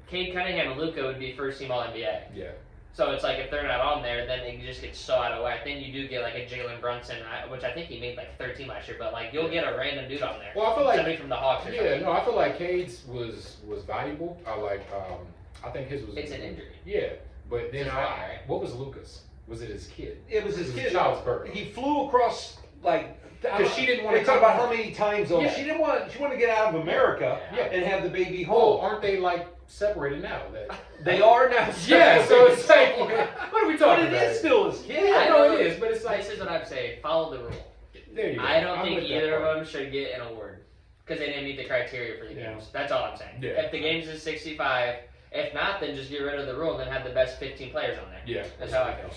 Cade Cunningham and Luka would be first team All NBA. Yeah. So it's like if they're not on there, then they just get so out of whack. Then you do get like a Jalen Brunson, which I think he made like 13 last year, but like you'll get a random dude on there. Well, I feel like somebody from the Hawks or something. I feel like Cade's was valuable. I think his was. It's an injury. Yeah, but then Right? what was Lucas? Was it his kid? It was his kid. Child's birth. He flew across Because she didn't want to to talk about how many times though. Yeah. She wanted to get out of America and have the baby Oh, home. aren't they like separated now? They are now. Yeah, so it's like, what are we But talking it about? is still his kid. Yeah, I know it is, but it's like This is what I'm saying. Follow the rule. there you go. I don't I'm think with that either part. of them should get an award because they didn't meet the criteria for the Yeah. games. That's all I'm saying. Yeah. If the games is 65, if not, then just get rid of the rule and then have the best 15 players on there. Yeah, That's how I feel.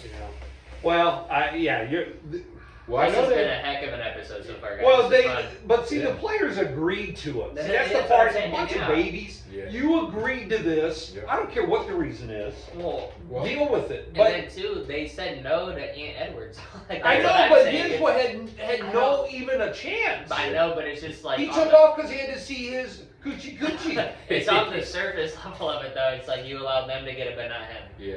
Well, Well, I This know has been a that. heck of an episode so far, guys. well, This is fun. but see, Yeah. the players agreed to it. See, That's that's the what part. I'm saying, A bunch yeah. of babies. Yeah. You agreed to this. Yeah. I don't care what the reason is. Well, Well, Deal with it. and But then too, they said no to Ant Edwards. Like, I that's know, what I'm but saying. his one had I no know. even a chance. I know, but it's just like He on took the- off because he had to see his Gucci. It's on the surface level of it though. It's like you allowed them to get it, but not him. Yeah.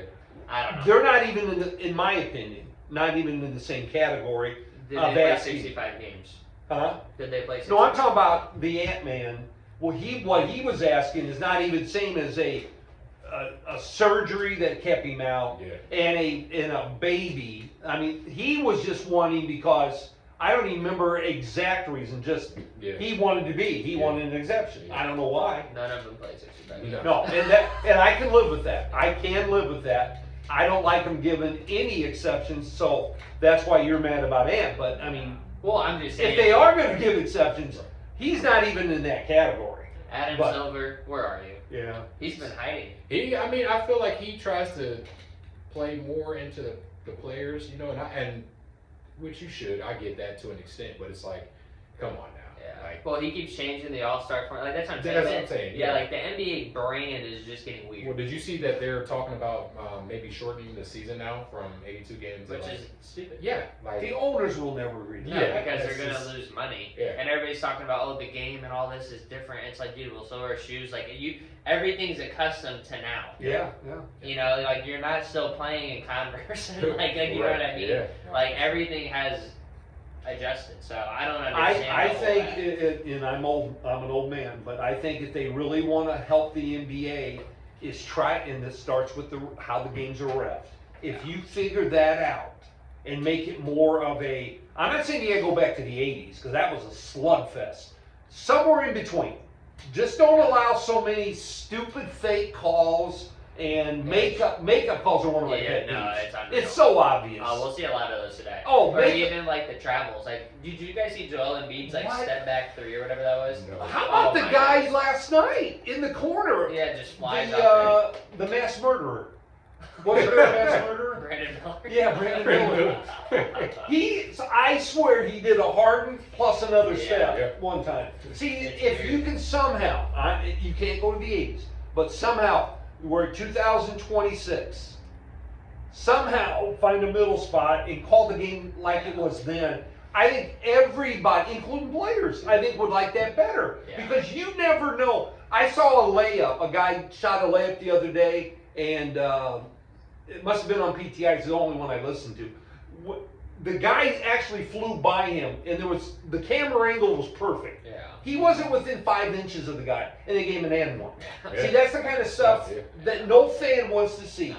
I don't know. They're not even in my opinion, not even in the same category. Did of they play asking. 65 games? Huh? Did they play 65? No, I'm talking about the Ant-Man. Well, what he was asking is not even same as a surgery that kept him out Yeah. and a baby. I mean, he was just wanting because I don't even remember exact reason. Just Yeah. he wanted to be. He Yeah. wanted an exception. I don't know why. None of them played 65 games. No. No, and I can live with that. I can live with that. I don't like him giving any exceptions, so that's why you're mad about Ant. But I mean, Well, I'm just saying. if they are going to give exceptions, he's not even in that category. Adam but- Silver, where are you? Yeah. He's been hiding. I feel like he tries to play more into the players, and which you should. I get that to an extent, but it's like, come on now. Yeah. Like, Well, he keeps changing the All-Star format. Like that's what I'm saying. That's what I'm saying, Yeah, yeah. like the NBA brand is just getting weird, well, did you see that they're talking about maybe shortening the season now from 82 games? to which like, is stupid. yeah, like The owners will never agree. No, Yeah, because that's they're gonna just- lose money. Yeah. And everybody's talking about, oh, the game and all this is different. It's like, dude, well, so are shoes. Like everything's accustomed to now. Yeah. You know, like you're not still playing in Converse. like you know what I mean? Yeah. Like everything has adjusted. So I don't understand. I the whole think, that. and I'm an old man, but I think if they really want to help the NBA is and this starts with how the games are reffed. If you figure that out and make it more of I'm not saying you gotta go back to the 80s, because that was a slugfest. Somewhere in between. Just don't allow so many stupid fake calls and makeup calls are one of my pet peeves. It's so obvious. We'll see a lot of those today. Oh, or even like the travels. Like, did you guys see Joel Embiid's step back 3 or whatever that was? No. How about the guy last night in the corner? Yeah, just flies out the mass murderer. Was there a mass murderer? Brandon Miller. Yeah, Brandon Miller. I swear he did a Harden plus another step one time. See, if you can somehow, you can't go to the 80s, but somehow we're at 2026. Somehow find a middle spot and call the game like it was then. I think everybody, including players, I think would like that better. Yeah. Because you never know. I saw a layup. A guy shot a layup the other day, and it must have been on PTI. It's the only one I listened to. The guy actually flew by him, and the camera angle was perfect. Yeah. He wasn't within 5 inches of the guy, and they gave him an and one. Yeah. See, that's the kind of stuff that no fan wants to see. No.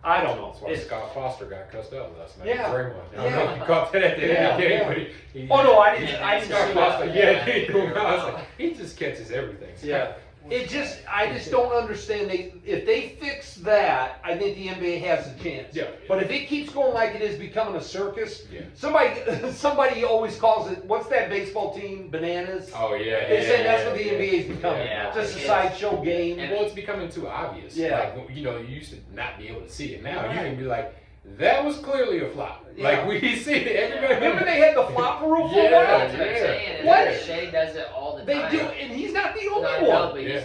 I don't know. That's why Scott Foster got cussed out last night. Yeah. Draymond. I don't know if you caught that at the end of the game, but he Oh no, I didn't Scott see Foster. that. Yeah, I was like, he just catches everything. Yeah. I just don't understand. If they fix that, I think the NBA has a chance. Yeah. But if it keeps going like it is, becoming a circus, Yeah. somebody always calls it. What's that baseball team? Bananas. Oh yeah. They say that's what the NBA is becoming. Yeah. Just a sideshow game. Well, it's becoming too obvious. Yeah. Like, you used to not be able to see it. Now you can be like, that was clearly a flop. Like, we see it. Everybody. Remember they had the flop rule for a Yeah. while? That's what I'm saying. What? And Shea does it all the They time. do, and he's not the only No, I one. know, but he's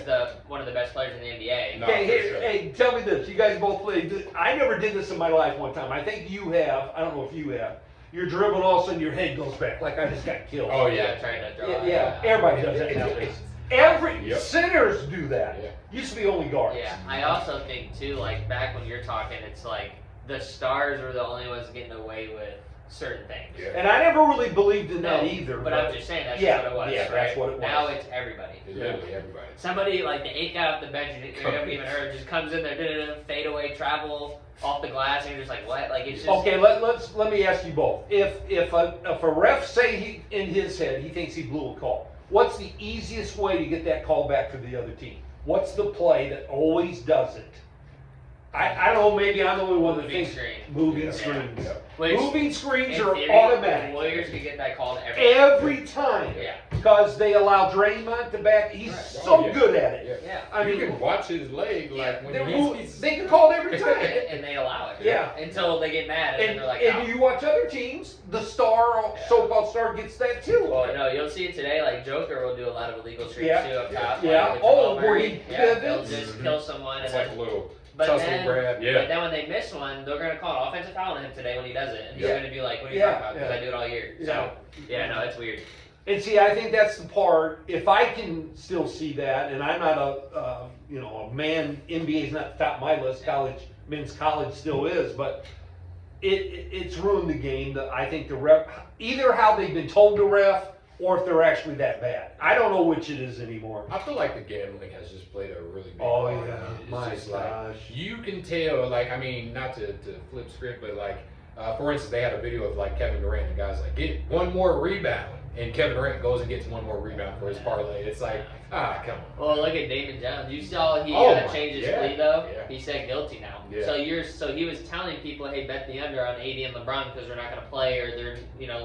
one of the best players in the NBA. No. Okay, for sure. hey, tell me this. You guys both played. I never did this in my life one time. I think you have. I don't know if you have. You're dribbling, all of a sudden your head goes back like I just got killed. Oh Yeah, yeah. trying to draw. Yeah, everybody does that nowadays. Yep. Sinners do that. Yeah. Used to be only guards. Yeah, I also think too, like back when you're talking, it's like the stars were the only ones getting away with certain things. Yeah. And I never really believed in that either. But I'm just saying that's Yeah, what it was. yeah, right? that's what it was. Now it's everybody. Literally everybody. Somebody like the 8 guy off the bench you haven't even heard just comes in there, fade away, travel off the glass, and you're just like, what? Like it's just Okay, let me ask you both. If a ref say in his head he thinks he blew a call, what's the easiest way to get that call back to the other team? What's the play that always does it? I don't know, maybe I'm the only one that moving thinks screen. moving Yeah. screens. Yeah. Which, Moving screens in are theory, automatic. The Warriors could get that called Every time. Yeah. Because they allow Draymond to back. He's Right. so Oh, yeah. good at it. Yeah. Yeah. I You mean, can watch his leg like when he's they can call it every time. And they allow it. Yeah. Until they get mad and, then And, they're like, and you watch other teams, the star, so-called star, gets that too. well, no, you'll see it today. Like Joker will do a lot of illegal streaks Yeah. too up Yeah. top. Yeah. Like, with Oh, Jamal where Murray. he Yeah, they'll pivots. just kill someone it's and like then. a little But tussle then, grab. but then when they miss one, they're gonna call an offensive foul on him today when he does it, and he's Yeah. gonna be like, "What are you Yeah, talking about?" Because yeah. I do it all year. Yeah. So yeah, no, it's weird. And see, I think that's the part. If I can still see that, and I'm not a man. NBA is not top of my list. Men's college still is, but it's ruined the game. I think the ref, either how they've been told to ref, or if they're actually that bad. I don't know which it is anymore. I feel like the gambling has just played a really big Oh, part. yeah. It's My just gosh. like you can tell. Like I mean, not to flip script, but like for instance, they had a video of like Kevin Durant. The guy's like, get one more rebound, and Kevin Durant goes and gets one more rebound for his parlay. It's like, come on. Well, look at David Jones. You saw he Oh, changed his yeah, plea though. yeah. He said guilty now. Yeah. So he was telling people, hey, bet the under on AD and LeBron because they're not gonna play or they're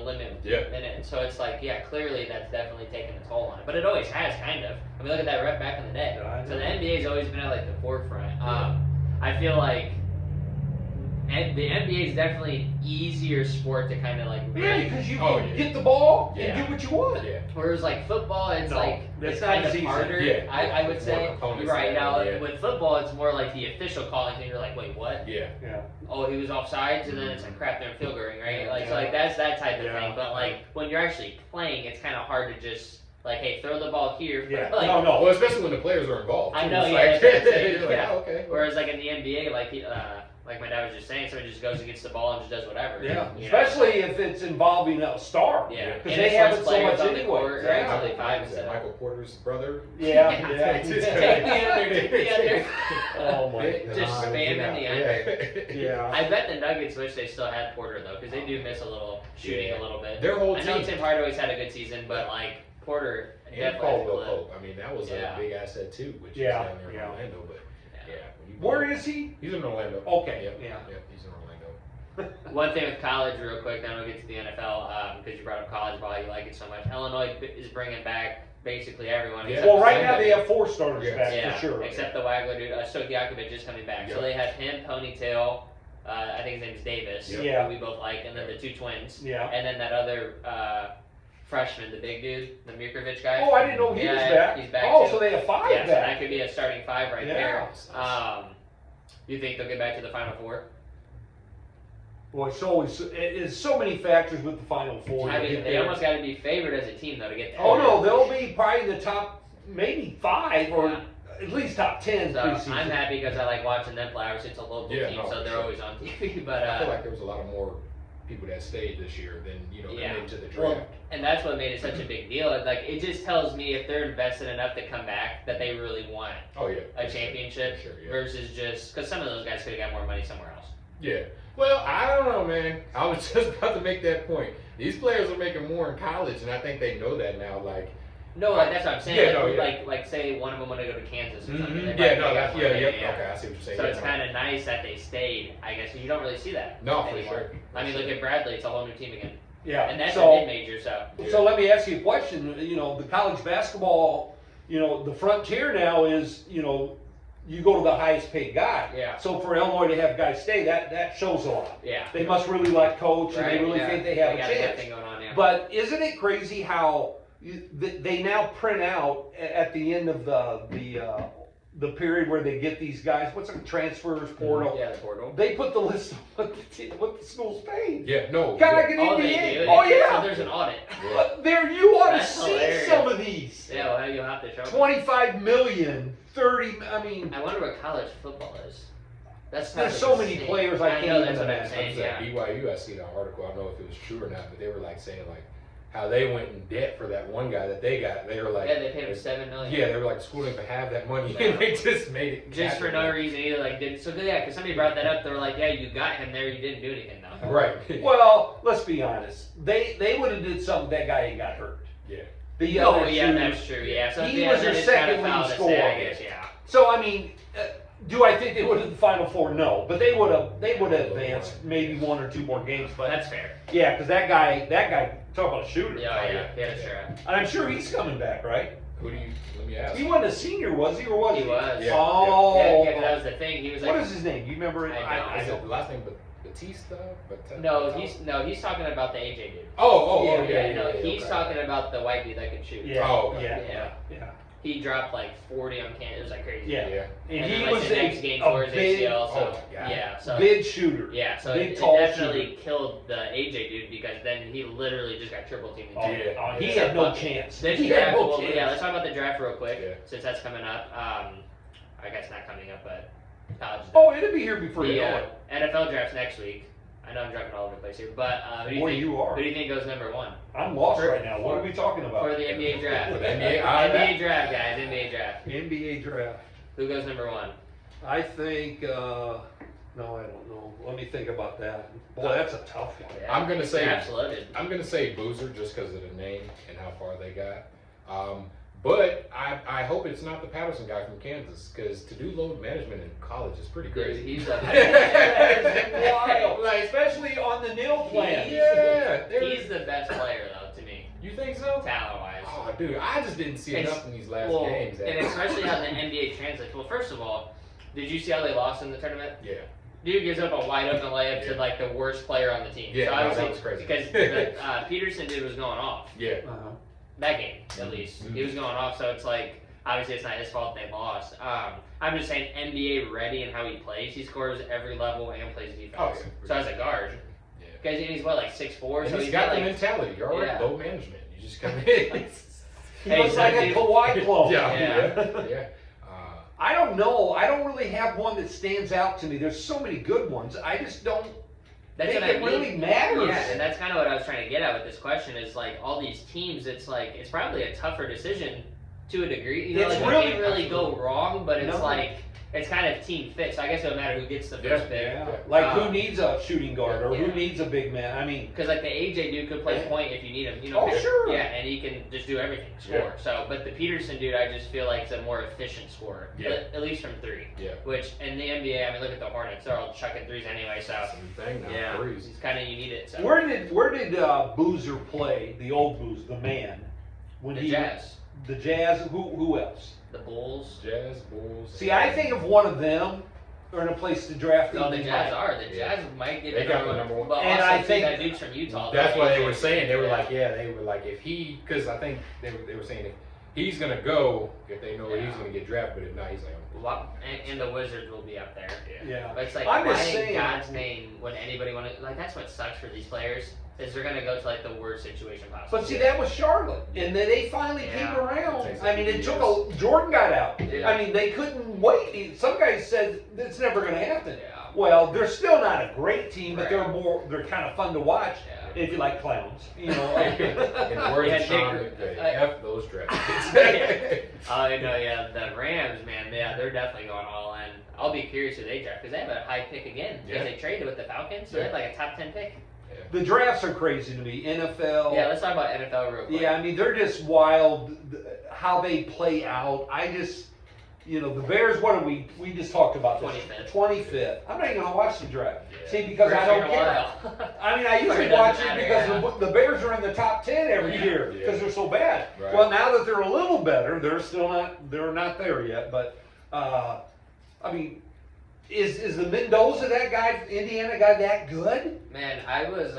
limit Yeah. minutes. So it's like, yeah, clearly that's definitely taken a toll on it. But it always has, kind of. I mean, look at that rep back in the day. Yeah, I So the know. NBA's always been at like the forefront. I feel like. And the NBA is definitely an easier sport to kind of like. Yeah, because you Oh, can yeah. get the ball Yeah. and do what you want. Yeah. Whereas like football, it's No, like that's it's not kind as of easy. harder. Yeah. I would More say components right there, now yeah. with football, it's more like the official calling thing. You're like, wait, what? Yeah. Yeah. Oh, he was offsides, and then it's like crap, they're in field goal ring, right? Yeah. Like so, like that's that type of Yeah. thing. But like when you're actually playing, it's kind of hard to just like, hey, throw the ball here. Yeah. Like, No. Well, especially when the players are involved. I too. know, It's yeah, like, that's what I'm saying, you're like, yeah. oh, okay. Whereas like in the NBA, like like my dad was just saying, somebody just goes and gets the ball and just does whatever. Yeah, you know? especially if it's involving a star. Yeah, because and they it's have less it so players much on the anyway. court, Yeah. right? Until they five Is that instead of- Michael Porter's brother? Yeah. Take the under, take the under. Oh my Just God. spamming the under. Yeah. I bet the Nuggets wish they still had Porter though, because they do miss a little shooting a little bit. Their whole I know team. Tim Hardaway's had a good season, but like Porter And definitely has a Caldwell clip. Pope. I mean, that was Yeah. a big asset too, which Yeah, is down there in yeah. Orlando. But Yeah. when you Where is he? He's in Orlando. Okay, Yep. yeah. Yep. He's in Orlando. One thing with college, real quick, then we'll get to the NFL, because you brought up college ball, you like it so much. Illinois is bringing back basically everyone. Yeah. except Well, the right Wagler now they dude. have 4 starters Yes. back Yeah, for sure. except the Wagler dude. Stojakovic is coming back. So Yep. they have him, Ponytail, I think his name's Davis, Yep. Yeah. who we both like, and then the 2 twins. Yeah. And then that other freshman, the big dude, the Mirkovic guy. Oh, I didn't know he was Yeah, back. he's back Oh, too. so they have 5 Yeah, so that back. could be a starting 5 right Yeah. there. You think they'll get back to the Final Four? Well, it's so many factors with the Final Four. I to mean, get they there. almost got to be favored as a team though to get there. Oh no, they'll be probably the top, maybe 5 or Yeah. at least top 10 So preseason. I'm happy because I like watching them play. Obviously, it's a local Yeah, team, no, so for they're sure. always on TV. But I feel like there was a lot of more people that stayed this year than Yeah. than into the draft. well, and that's what made it such a big deal. Like it just tells me if they're invested enough to come back, that they really want Oh yeah. a for sure, championship for sure, yeah. versus just because some of those guys could have got more money somewhere else. Yeah. Well, I don't know, man. I was just about to make that point. These players are making more in college, and I think they know that now. Like, No, like that's what I'm saying. Yeah, like, no, yeah. like say one of them want to go to Kansas or something. they yeah, probably no, got that's more yeah, money, yep. Okay, I see what you're saying. So Yeah, it's no. kind of nice that they stayed. I guess you don't really see that No, for anymore. sure. I mean, look at Bradley; it's a whole new team again, Yeah. and that's so, a mid-major. So So let me ask you a question. The college basketball, the frontier now is, you go to the highest paid guy. Yeah. So for Illinois to have guys stay, that shows a lot. yeah, They must really like coach and they Right, really yeah. think they have got a that chance. thing going on, yeah. But isn't it crazy how they now print out at the end of the period where they get these guys? What's a transfers portal? yeah, the portal. They put the list of what the schools paid. Yeah, no. Kind of yeah. like an Oh, they NBA. do. Oh So yeah. there's an audit. But there you ought to That's see hilarious. some of these. Yeah, well, you'll have to show. 25 million, 30. I mean, I wonder what college football is. That's There's probably so many insane. players I I can't know that's even what I'm imagine. saying. At Yeah. BYU, I seen an article. I don't know if it was true or not, but they were like saying like how they went in debt for that one guy that they got. They were like, Yeah, they paid him $7 million. yeah, they were like, school didn't have that money, Yeah. and they just made it Just for no happen. reason either. Like, yeah, because somebody brought that up. They were like, yeah, you got him there. You didn't do anything though. Right. well, let's be honest. They would have did something. That guy ain't got hurt. Yeah. The Oh, other yeah, shooter- that's true. Yeah. So He yeah, was then their it's kind of second foul leading to say, scorer. I guess, yeah. So I mean, do I think they would have the Final Four? No, but they would have advanced maybe 1 or 2 more games. But That's fair. yeah, because that guy, talk about a shooter. Yeah, yeah, yeah, sure. And I'm sure he's coming back, right? Who do you? Let me ask. He wasn't a senior, was he, or was he? He was. Yeah. Oh. Yeah, 'cause that was the thing. He was like, What is his name? You remember? I Is don't. it the last name Batista? no, he's talking about the AJ dude. Oh, No, he's okay. talking about the white dude that can shoot. Yeah. Oh, okay. Yeah. He dropped like 40 on Kansas. It was like crazy. Yeah. Yeah. And, And he then, like, was the next game a for his big, ACL. So oh my God. yeah, so big shooter. yeah, so Big, it tall definitely killed the AJ dude because then he literally just got triple teamed. Oh, Yeah. oh, he So, had no but chance. This He had draft, no well, chance. yeah, let's talk about the draft real quick Yeah. since that's coming up. I guess not coming up, but college. Oh, it'll be here before you the know it. NFL draft's next week. I know I'm jumping all over the place here, but who do you Boy, think? you are. Who do you think goes number 1 I'm lost For- right now. What are we talking about? for the NBA draft? For the NBA, I- NBA draft, guys. NBA draft. NBA draft. Who goes number 1? I think. No, I don't know. Let me think about that. Boy, that's a tough one. I'm gonna say- draft's loaded. I'm gonna say Boozer just because of the name and how far they got. But I hope it's not the Patterson guy from Kansas because to do load management in college is pretty crazy. He's Wild. Like, especially on the nil plan. Yeah. He's the best player though to me, You think so? talent wise. Oh, dude, I just didn't see enough in these last games. And especially how the NBA translates. Well, first of all, did you see how they lost in the tournament? Yeah. Dude gives up a wide open layup to Yeah. like the worst player on the team. Yeah, so no, obviously, that was crazy. because the, Peterson dude was going off Yeah. Uh-huh. that game at least. Mhm. He was going off, so it's like obviously it's not his fault they lost. I'm just saying NBA ready and how he plays. He scores every level and plays defense. Oh, yeah. So as a guard, Yeah. because he's what like 6'4", And so he's got the like mentality. You're already Yeah. load management. You just come in. He Hey, looks so like a dude- Kawhi clone. yeah. Yeah. Yeah. I don't know. I don't really have one that stands out to me. There's so many good ones. I just don't That's think what I it mean. really matters. Yeah, and that's kind of what I was trying to get at with this question is like all these teams. It's like it's probably a tougher decision to a degree. You know, It's like really- you can't really go wrong, but it's No. like it's kind of team fit. So I guess it would matter who gets the first pick. Yeah. Like who Um, needs a shooting guard or yeah. who needs a big man? I mean, Because like the AJ dude could play point if you need him, you know. Oh, sure. Yeah, and he can just do everything, score. Yeah. So, but the Peterson dude, I just feel like is a more efficient scorer, Yeah. at least from three. Yeah. Which in the NBA, I mean, look at the Hornets; they're all chucking threes anyway. So Same thing now. yeah, Threes. it's kind of you need it. So where did Boozer play? The old Boozer, the man, when the he Jazz, the Jazz. Who else? the Bulls. Jazz, Bulls. See, I think if one of them are in a place to draft, No, the even Jazz high. are. The Yeah. Jazz might get They the got the number one. But And also, I too, think- that dude's from Utah. That's though. what they were saying. They were Yeah. like, yeah, they were like, if he, because I think they were saying if he's gonna go, if they know Yeah. he's gonna get drafted, but if not, he's like, And the Wizards will be up there. Yeah. But it's like, I'm why just in saying- God's name would anybody want to? Like, that's what sucks for these players is they're gonna go to like the worst situation possible. But see, that was Charlotte, and then they finally came Yeah. around. It takes I mean, a it few took Jordan got out. Yeah. I mean, they couldn't wait. Some guys said it's never going to happen. Yeah. Well, they're still not a great team, but Right. they're kind of fun to watch Yeah. if you like clowns. You in know. the words Yeah, of Sean Nick- McVay, I- F those draft picks. Oh, you know, yeah, the Rams, man, yeah, they're definitely going all in. I'll be curious who they draft because they have a high pick again because Yeah. they traded with the Falcons, so they have like a top 10 pick. The drafts are crazy to me. NFL. Yeah, let's talk about NFL real quick. Yeah, I mean, they're just wild how they play out. I just, the Bears, what are we just talked about this. 25th. 25th. I'm not even going to watch the draft. Yeah. See, because I don't First year in a care. while. I mean, I Or usually it doesn't watch it matter, because the Bears are in the top 10 every Yeah. year because Yeah. they're so bad. Right. Well, now that they're a little better, they're not there yet. But, I mean, is the Mendoza, that guy, Indiana guy, that good? Man, I was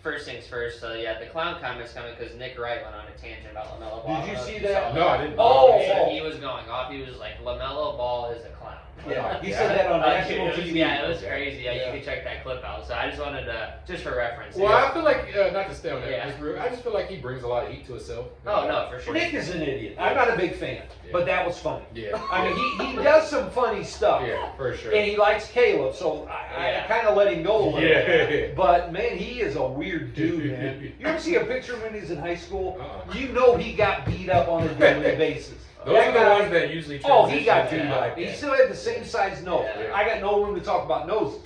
first things first. So yeah, the clown comments coming because Nick Wright went on a tangent about LaMelo Ball. Did you I don't know see if that? saw No, I didn't. Oh, He was going off. He was like, LaMelo Ball is a clown. Yeah, he Yeah. said that on national it was, TV. yeah, it was Yeah. crazy. Yeah, Yeah. you can check that clip out. So I just wanted to, just for reference. Well, I feel like, not to stay on that, Yeah. I just feel like he brings a lot of heat to himself. Oh, no, for sure. Nick is an idiot. I'm not a big fan, but that was funny. Yeah. I mean, he does some funny stuff. Yeah, for sure. And he likes Caleb, so I Yeah. kind of let him go a little. Yeah. But man, he is a weird dude, man. You ever see a picture of him when he's in high school? Uh-uh. You know he got beat up on a daily basis. Those That are the guy- ones that usually Oh, he got transition beat to, up. He still had the same size nose. Yeah. I got no room to talk about noses,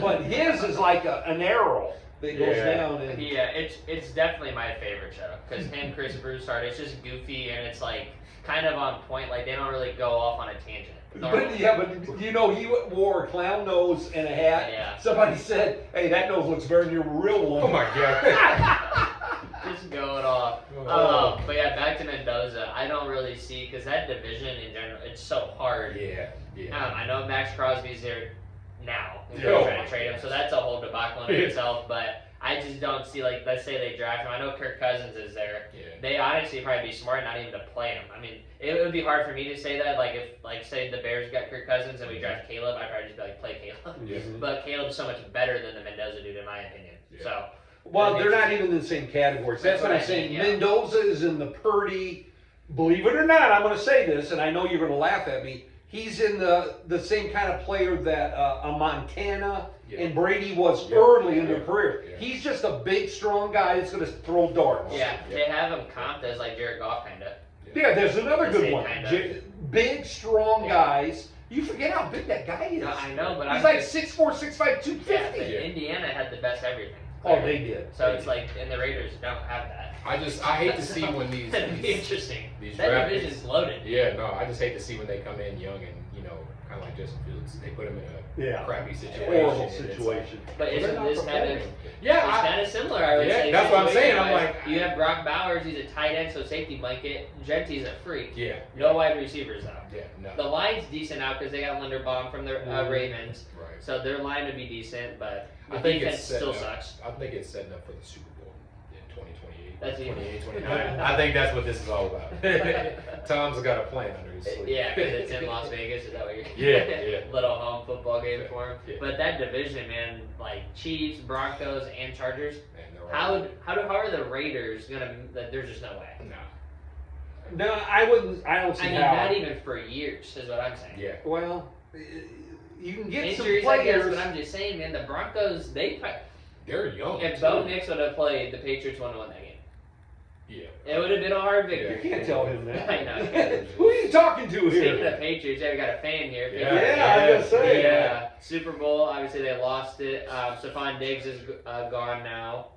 but his is like an arrow that goes Yeah. down. And Yeah, it's definitely my favorite show because him, Chris Broussard, it's just goofy and it's like kind of on point. Like they don't really go off on a tangent. But he wore a clown nose and a hat. Yeah. Somebody said, "Hey, that nose looks better than your real one." Oh my god. Just going off. Oh. But yeah, back to Mendoza. I don't really see because that division in general, it's so hard. Yeah, yeah. I know Max Crosby's there now. And Yeah. they're Oh trying my to trade him, gosh. so that's a whole debacle in Yeah. itself. But I just don't see like let's say they draft him. I know Kirk Cousins is there. Yeah. They honestly probably be smart not even to play him. I mean, it would be hard for me to say that. Like if like say the Bears got Kirk Cousins and we draft Caleb, I'd probably just be like play Caleb. Yeah. But Caleb's so much better than the Mendoza dude in my opinion. Yeah. So. Well, they're not even in the same categories. That's what I'm saying. Yeah. Mendoza is in the Purdy. Believe it or not, I'm going to say this, and I know you're going to laugh at me. He's in the same kind of player that a Montana Yeah. and Brady was Yeah. early in their Yeah. career. Yeah. He's just a big, strong guy that's going to throw darts. Yeah, Yeah. they have him comped as like Jared Goff kind of. Yeah, there's another The good same one. kind of- Big, strong Yeah. guys. You forget how big that guy is. No, I know, but He's I'm like just- 6'4", 6'5", 250. Yeah, but Indiana had the best everything. Oh, they did. So it's like, and the Raiders don't have that. I hate to see when these, That'd be interesting. these That draft division's picks- loaded. Yeah, no, I just hate to see when they come in young and kind of like Justin Fields, they put him in a crappy situation. Horrible and it's like- situation. But Well, they're isn't not this kind of performing. Yeah, it's kind of similar? I would Yeah, say. that's what I'm saying. I'm situation-wise. like- you have Brock Bowers. He's a tight end, so safety blanket. Genty's a freak. yeah, No wide receivers though. yeah, no, The line's decent now because they got Linderbaum from the Ravens, right. so their line would be decent, but the I think defense it's setting still up- sucks. I think it's setting up for the Super Bowl in 2028. That's even- 28, 29. I think that's what this is all about. Tom's got a plan under his sleeve. Yeah, because it's in Las Vegas. Is that what you're? Yeah, yeah. Little home football game Yeah, for him. yeah. But that division, man, like Chiefs, Broncos, and Chargers. Man, they're all- How are the Raiders gonna? There's just no way. No. No, I wouldn't. I don't see I mean, how. not even for years is what I'm saying. Yeah. Well, you can get Injuries, some I guess, players. but I'm just saying, man, the Broncos, They're young. if too. Bo Nix would have played, the Patriots would have won that game. Yeah. It would have been a hard victory. You can't tell him that. I know. Who are you talking to Speaking here? of Patriots, yeah, we got a fan here. Yeah. Yeah, I was gonna say. Yeah, Super Bowl, obviously they lost it. Stephon Diggs is gone now.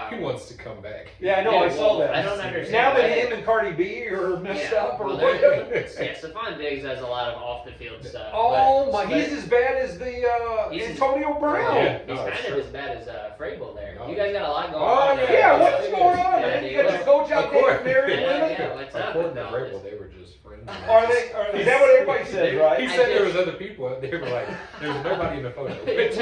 He wants to come back. Yeah, I know. Yeah, I saw well, that. I don't understand Now that that. him and Cardi B are messed up or well, whatever. yeah, Stephon Diggs does a lot of off the field stuff. Oh but- my! He's as bad as the He's as- Antonio Brown. Yeah. He's No, kind it's of true. as bad as Vrabel there. No. You guys got a lot going Oh, on. yeah, there. Yeah, what's going on, Yeah, man? dude, You got your coach out Of there course. married Yeah, women? yeah, what's up? According to No, Vrabel, they were just friends. Are they? Is that what everybody says, right? He I said there just- was other people. They were like, there was nobody in the photo.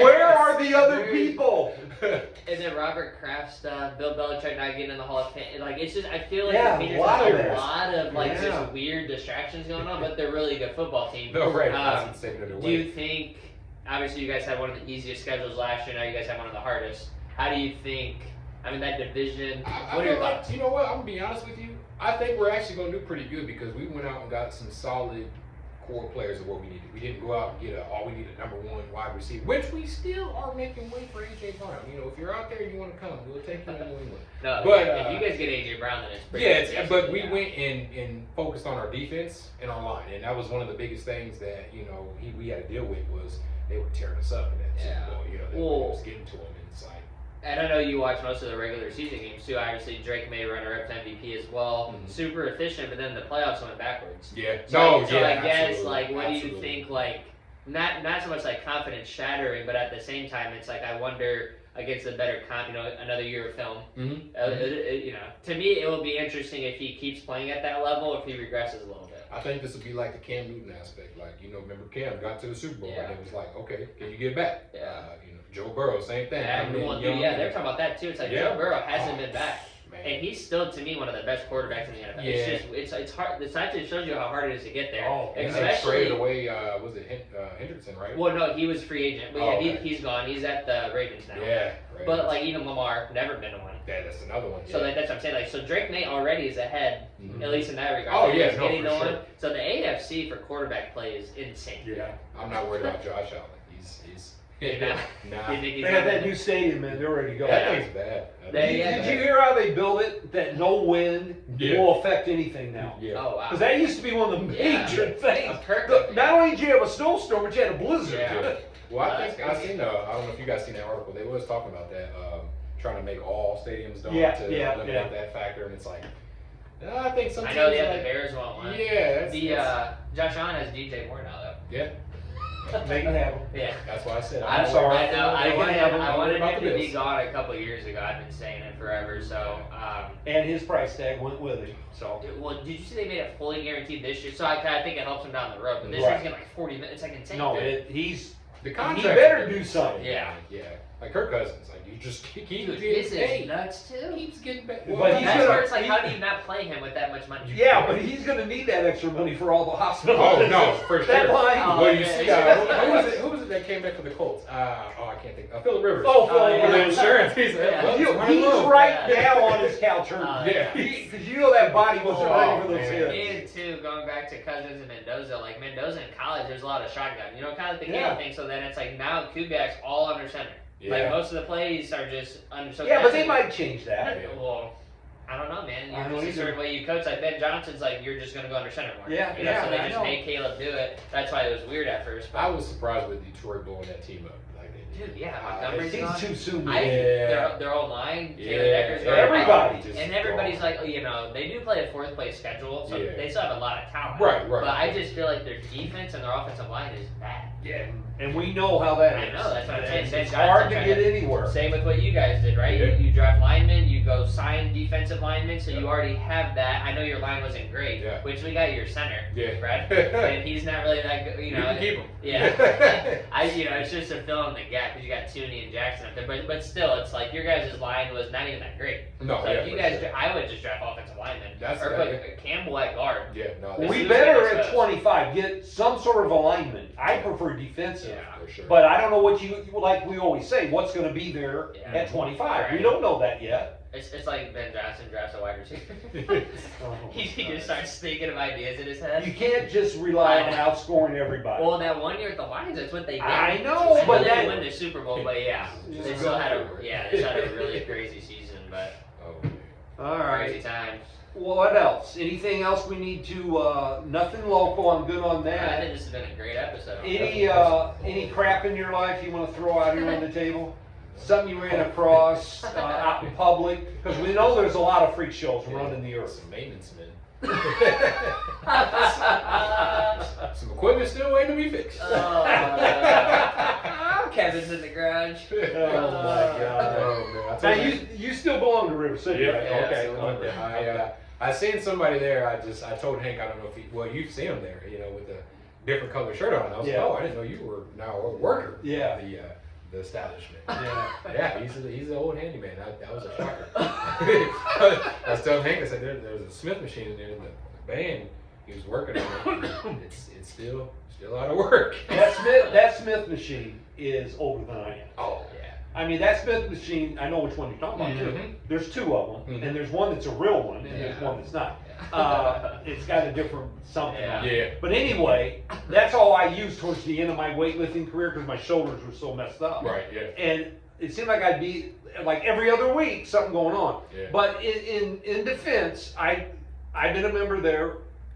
Where are the other people? And then Robert Kraft stuff, Bill Belichick not getting in the Hall of Fame. Like, it's just, I feel like Yeah, the Patriots a lot have of a that. lot of, like, Yeah. just weird distractions going on, but they're really a good football team. No, right. Um, That's what's taking it Do away. you think, obviously you guys had one of the easiest schedules last year, now you guys have one of the hardest. How do you think, I mean, that division, I what are your feel like, thoughts? you know what? I'm gonna be honest with you. I think we're actually gonna do pretty good because we went out and got some solid core players of what we needed. We didn't go out and get we need a number one wide receiver, which we still are making way for AJ Brown. You know, if you're out there and you want to come, we'll take you to New England. No, but, if you guys get AJ Brown, then it's pretty Yeah, good. but we went and focused on our defense and our line, and that was one of the biggest things that we had to deal with was they were tearing us up in that Yeah. Super Bowl. You know, that Well- was getting to them, and it's like. And I know you watch most of the regular season games too. Obviously, Drake May runner-up to MVP as well. Mhm. Super efficient, but then the playoffs went backwards. Yeah. So, No. so yeah. I guess absolutely, like, what do you absolutely. think? Like, not so much like confidence shattering, but at the same time, it's like I wonder against a better another year of film. Mhm. To me, it will be interesting if he keeps playing at that level, or if he regresses a little bit. I think this would be like the Cam Newton aspect. Like, remember Cam got to the Super Bowl Yeah. and it was like, okay, can you get back? Yeah. Joe Burrow, same thing. Yeah, coming in well, young. they're talking about that too. It's like Yeah. Joe Burrow hasn't been back. Man. And he's still, to me, one of the best quarterbacks in the NFL. Yeah. It's just, it's hard. It's not just shows you how hard it is to get there. Oh, and they Especially, traded away, was it Hendrickson, right? well, no, he was free agent, but Oh, yeah, okay. he's gone. He's at the Ravens now. Yeah. Right. But like even Lamar, never been to one. yeah, that's another one. So yeah. like, that's what I'm saying. Like, so Drake May already is ahead, Mhm. at least in that regard. Oh, Like, yeah, he's no, getting for to one. sure. So the AFC for quarterback play is insane. Yeah. I'm not worried about Josh Allen. He's Yeah. nah. You think he's They got not that new stadium, man. They're ready to go. That thing's bad. Did you hear how they built it? That no wind Yeah. will affect anything now. Yeah. Oh wow. Because that used to be one of the Yeah. major things. Perfect. Not only did you have a snowstorm, but you had a blizzard. Yeah. Well, I That's think I crazy. seen. I don't know if you guys seen that article. They was talking about that, trying to make all stadiums dome Yeah, to yeah, eliminate yeah. that factor, and it's like, I think I sometimes. know they have like, the Bears want one. Yeah, that's, Josh Allen has DJ Moore now yeah. They can have them. though. Yeah. That's why I said. I'm not sorry. worried I know. about I the- wanted, have him. I wanted about him the to be Bills. gone a couple years ago. I've been saying it forever. So, And his price tag went with him. So. well, did you see they made it fully guaranteed this year? So I think it helps him down the road. But this Right. year's getting like 40 minutes. It's like insane. No, dude. he's. The He contract. better do something. Yeah. Yeah. Like Kirk Cousins, like you just keep Dude, getting this paid. is nuts too. Keeps getting paid. But he's That's gonna- where it's like, he- how do you not play him with that much money? Yeah, but he's going to need that extra money for all the hospitals. Oh no, for That sure. line. Oh, Well, you yeah. see, who was it that came back for the Colts? I can't think. Phillip Rivers. Oh, Oh, Phil, yeah. For the insurance, he's like, Yeah. well, He's it's running low. right Yeah. now on his couch hurting. Yeah. Because you know that body wasn't Oh, ready for those man. hits. And too, going back to Cousins and Mendoza, like Mendoza in college, there's a lot of shotgun. You know, kind of like the Yeah. Caleb thing. So then it's like now Kubak's all under center. Yeah. Like most of the plays are just under. So Yeah, but they that's- might change that. Well, I don't know, man. I don't You're just a either. certain way you coach. Like Ben Johnson's like, you're just gonna go under center more. Yeah, You know, yeah, so they I just know. made Caleb do it. That's why it was weird at first. But I was surprised with Detroit blowing that team up like they did. dude, yeah, I Montgomery's think gone. He's too soon. I, Yeah. their old line, Yeah, Taylor Decker's gone. everybody. Just And everybody's gone. like, they do play a fourth place schedule, so Yeah. they still have a lot of talent. Right. But I just feel like their defense and their offensive line is bad. Yeah, and we know how that I is. know, that's what I'm saying. It's Ben hard to Johnson get anywhere. Same with what you guys did, right? Yeah. You draft linemen, you go sign defensive linemen, so you already have that. I know your line wasn't great, Yeah. which we got your center, Yeah. Brad, and he's not really that good. You know, can keep him. Yeah, it's just to fill in the gap because you got Tooney and Jackson up there, but still, it's like your guys' line was not even that great. No. So yeah, if you for guys, sure. I would just draft offensive linemen That's or right, put Campbell at guard. Yeah. No. This We is better what it at says. 25 get some sort of alignment. I prefer defensive. Yeah. For sure. But I don't know what like we always say, what's going to be there Yeah. at 25. We Right. don't know that yet. It's like Ben Johnson drafts a wide receiver. He just starts thinking of ideas in his head. You can't just rely on outscoring everybody. Well, that one year at the Lions, that's what they did. I know, but they that- didn't win the Super Bowl, but yeah, they still had a really crazy season, but All crazy right. times. Well, what else? Anything else we need to? Nothing local. I'm good on I that. think this has been a great episode. Any crap in your life you want to throw out here on the table? Something you ran across out in public? Because we know there's a lot of freak shows running the earth. Some maintenance men. Some equipment still waiting to be fixed. Kevin's in the garage. Oh my God! Oh, Now man. you still belong to River City, right? Yeah, Okay. absolutely. Okay. I seen somebody there. I told Hank, I don't know if you've seen him there, with a different color shirt on. I was Yeah. like, oh, I didn't know you were now a worker. Yeah. Of the establishment. Yeah. Yeah, he's an old handyman. That was a shocker. I was telling Hank, I said there was a Smith machine in there in the band. He was working on it. It's still a lot of work. That Smith machine is older than I am. Oh yeah. I mean, that Smith machine, I know which one you're talking about too. Mhm. There's two of them, and there's one that's a real one, and there's Yeah. one that's not. It's got a different something on it. Yeah. But anyway, that's all I used towards the end of my weightlifting career because my shoulders were so messed up. Right. Yeah. And it seemed like I'd be like every other week something going on. Yeah. But in defense, I've been a member there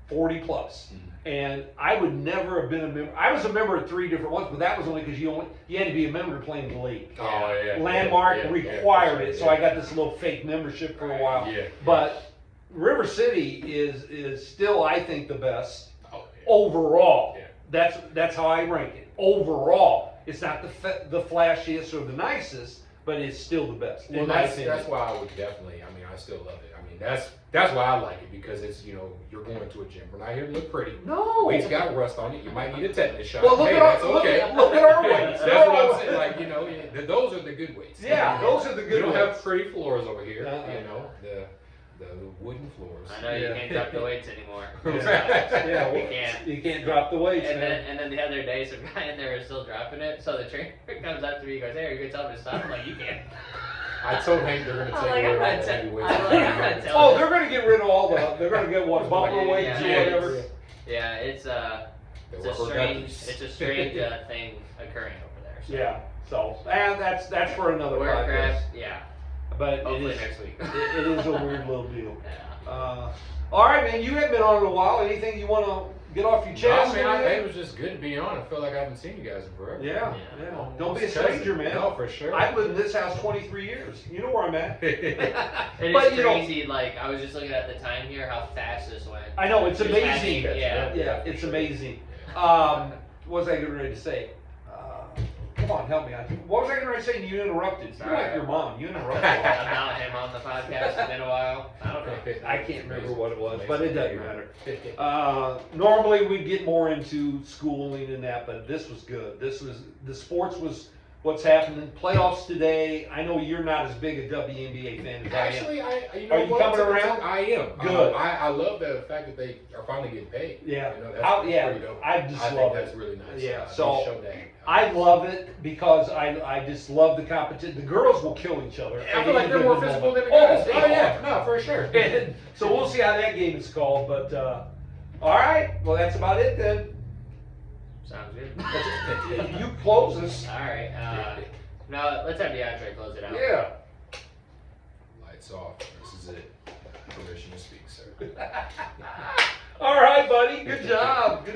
40 plus. And I would never have been a member. I was a member at 3 different ones, but that was only because you had to be a member to play in the league. Oh yeah. Landmark Yeah, required yeah, it, so yeah. I got this little fake membership for a while. Yeah. But River City is still, I think, the best Oh, yeah. overall. Yeah. That's how I rank it. Overall, it's not the flashiest or the nicest, but it's still the best. Well, in my that's opinion. why I would definitely. I mean, I still love it. I mean, that's why I like it because it's you're going to a gym. We're not here to look pretty. No. Weights got rust on it. You might need a tetanus shot. Well, look hey, at our- that's okay. look at our weights. That's what I'm saying. Like those are the good weights. Yeah, those are the good We don't weights. have pretty floors over here. Uh-uh. The wooden floors. I know you Yeah. can't drop the weights anymore. Yeah, You can't. You can't drop the weights, And man. then the other day, some guy in there was still dropping it. So the trainer comes up to me, he goes, "Hey, are you gonna tell him to stop?" I'm like, "You can't." I told Hank they're gonna I'm take like, away I'm all not the te- heavy weights. I'm like, I'm not telling Oh, him. they're gonna get rid of all the. They're gonna get what bumper weights or Yeah, whatever. Yeah, it's a strange thing occurring over there. So. Yeah. So, and that's for another podcast. Warcraft, yeah. But it Hopefully is next week. it is a weird little deal. Yeah. All right, man. You haven't been on in a while. Anything you want to get off your No, chest? man, or anything? it was just good to be on. I feel like I haven't seen you guys in forever. Yeah. Yeah. Don't be a stranger, man. No, for sure. I've lived in this house 23 years. You know where I'm at. It But, is you know- crazy. Like I was just looking at the time here, how fast this went. I know it's Just amazing. having- yeah. Yeah, it's amazing. What was I getting ready to say? Come on, help me out. What was I getting ready to say? And you interrupted. You're like your mom. You interrupted. About him on the podcast. It's been a while. I don't know. I can't remember what it was, but it doesn't matter. Normally we get more into schooling and that, but this was good. The sports was what's happening. Playoffs today. I know you're not as big a WNBA fan as I am. Actually, Are you coming around? I am. Good. I love the fact that they are finally getting paid. Yeah. That's Yeah. pretty dope. I just think love that's it. really nice. Yeah, They so showed that. I love it because I just love the competition. The girls will kill each other. I feel like they're more physical than the Oh, guys. they Oh yeah, are. no, for sure. And so we'll see how that game is called. But all right, well that's about it then. Sounds good. You close us. All right. Now let's have DeAntrae close it out. Yeah. Lights off. This is it. Permission to speak, sir. All right, buddy. Good job. Good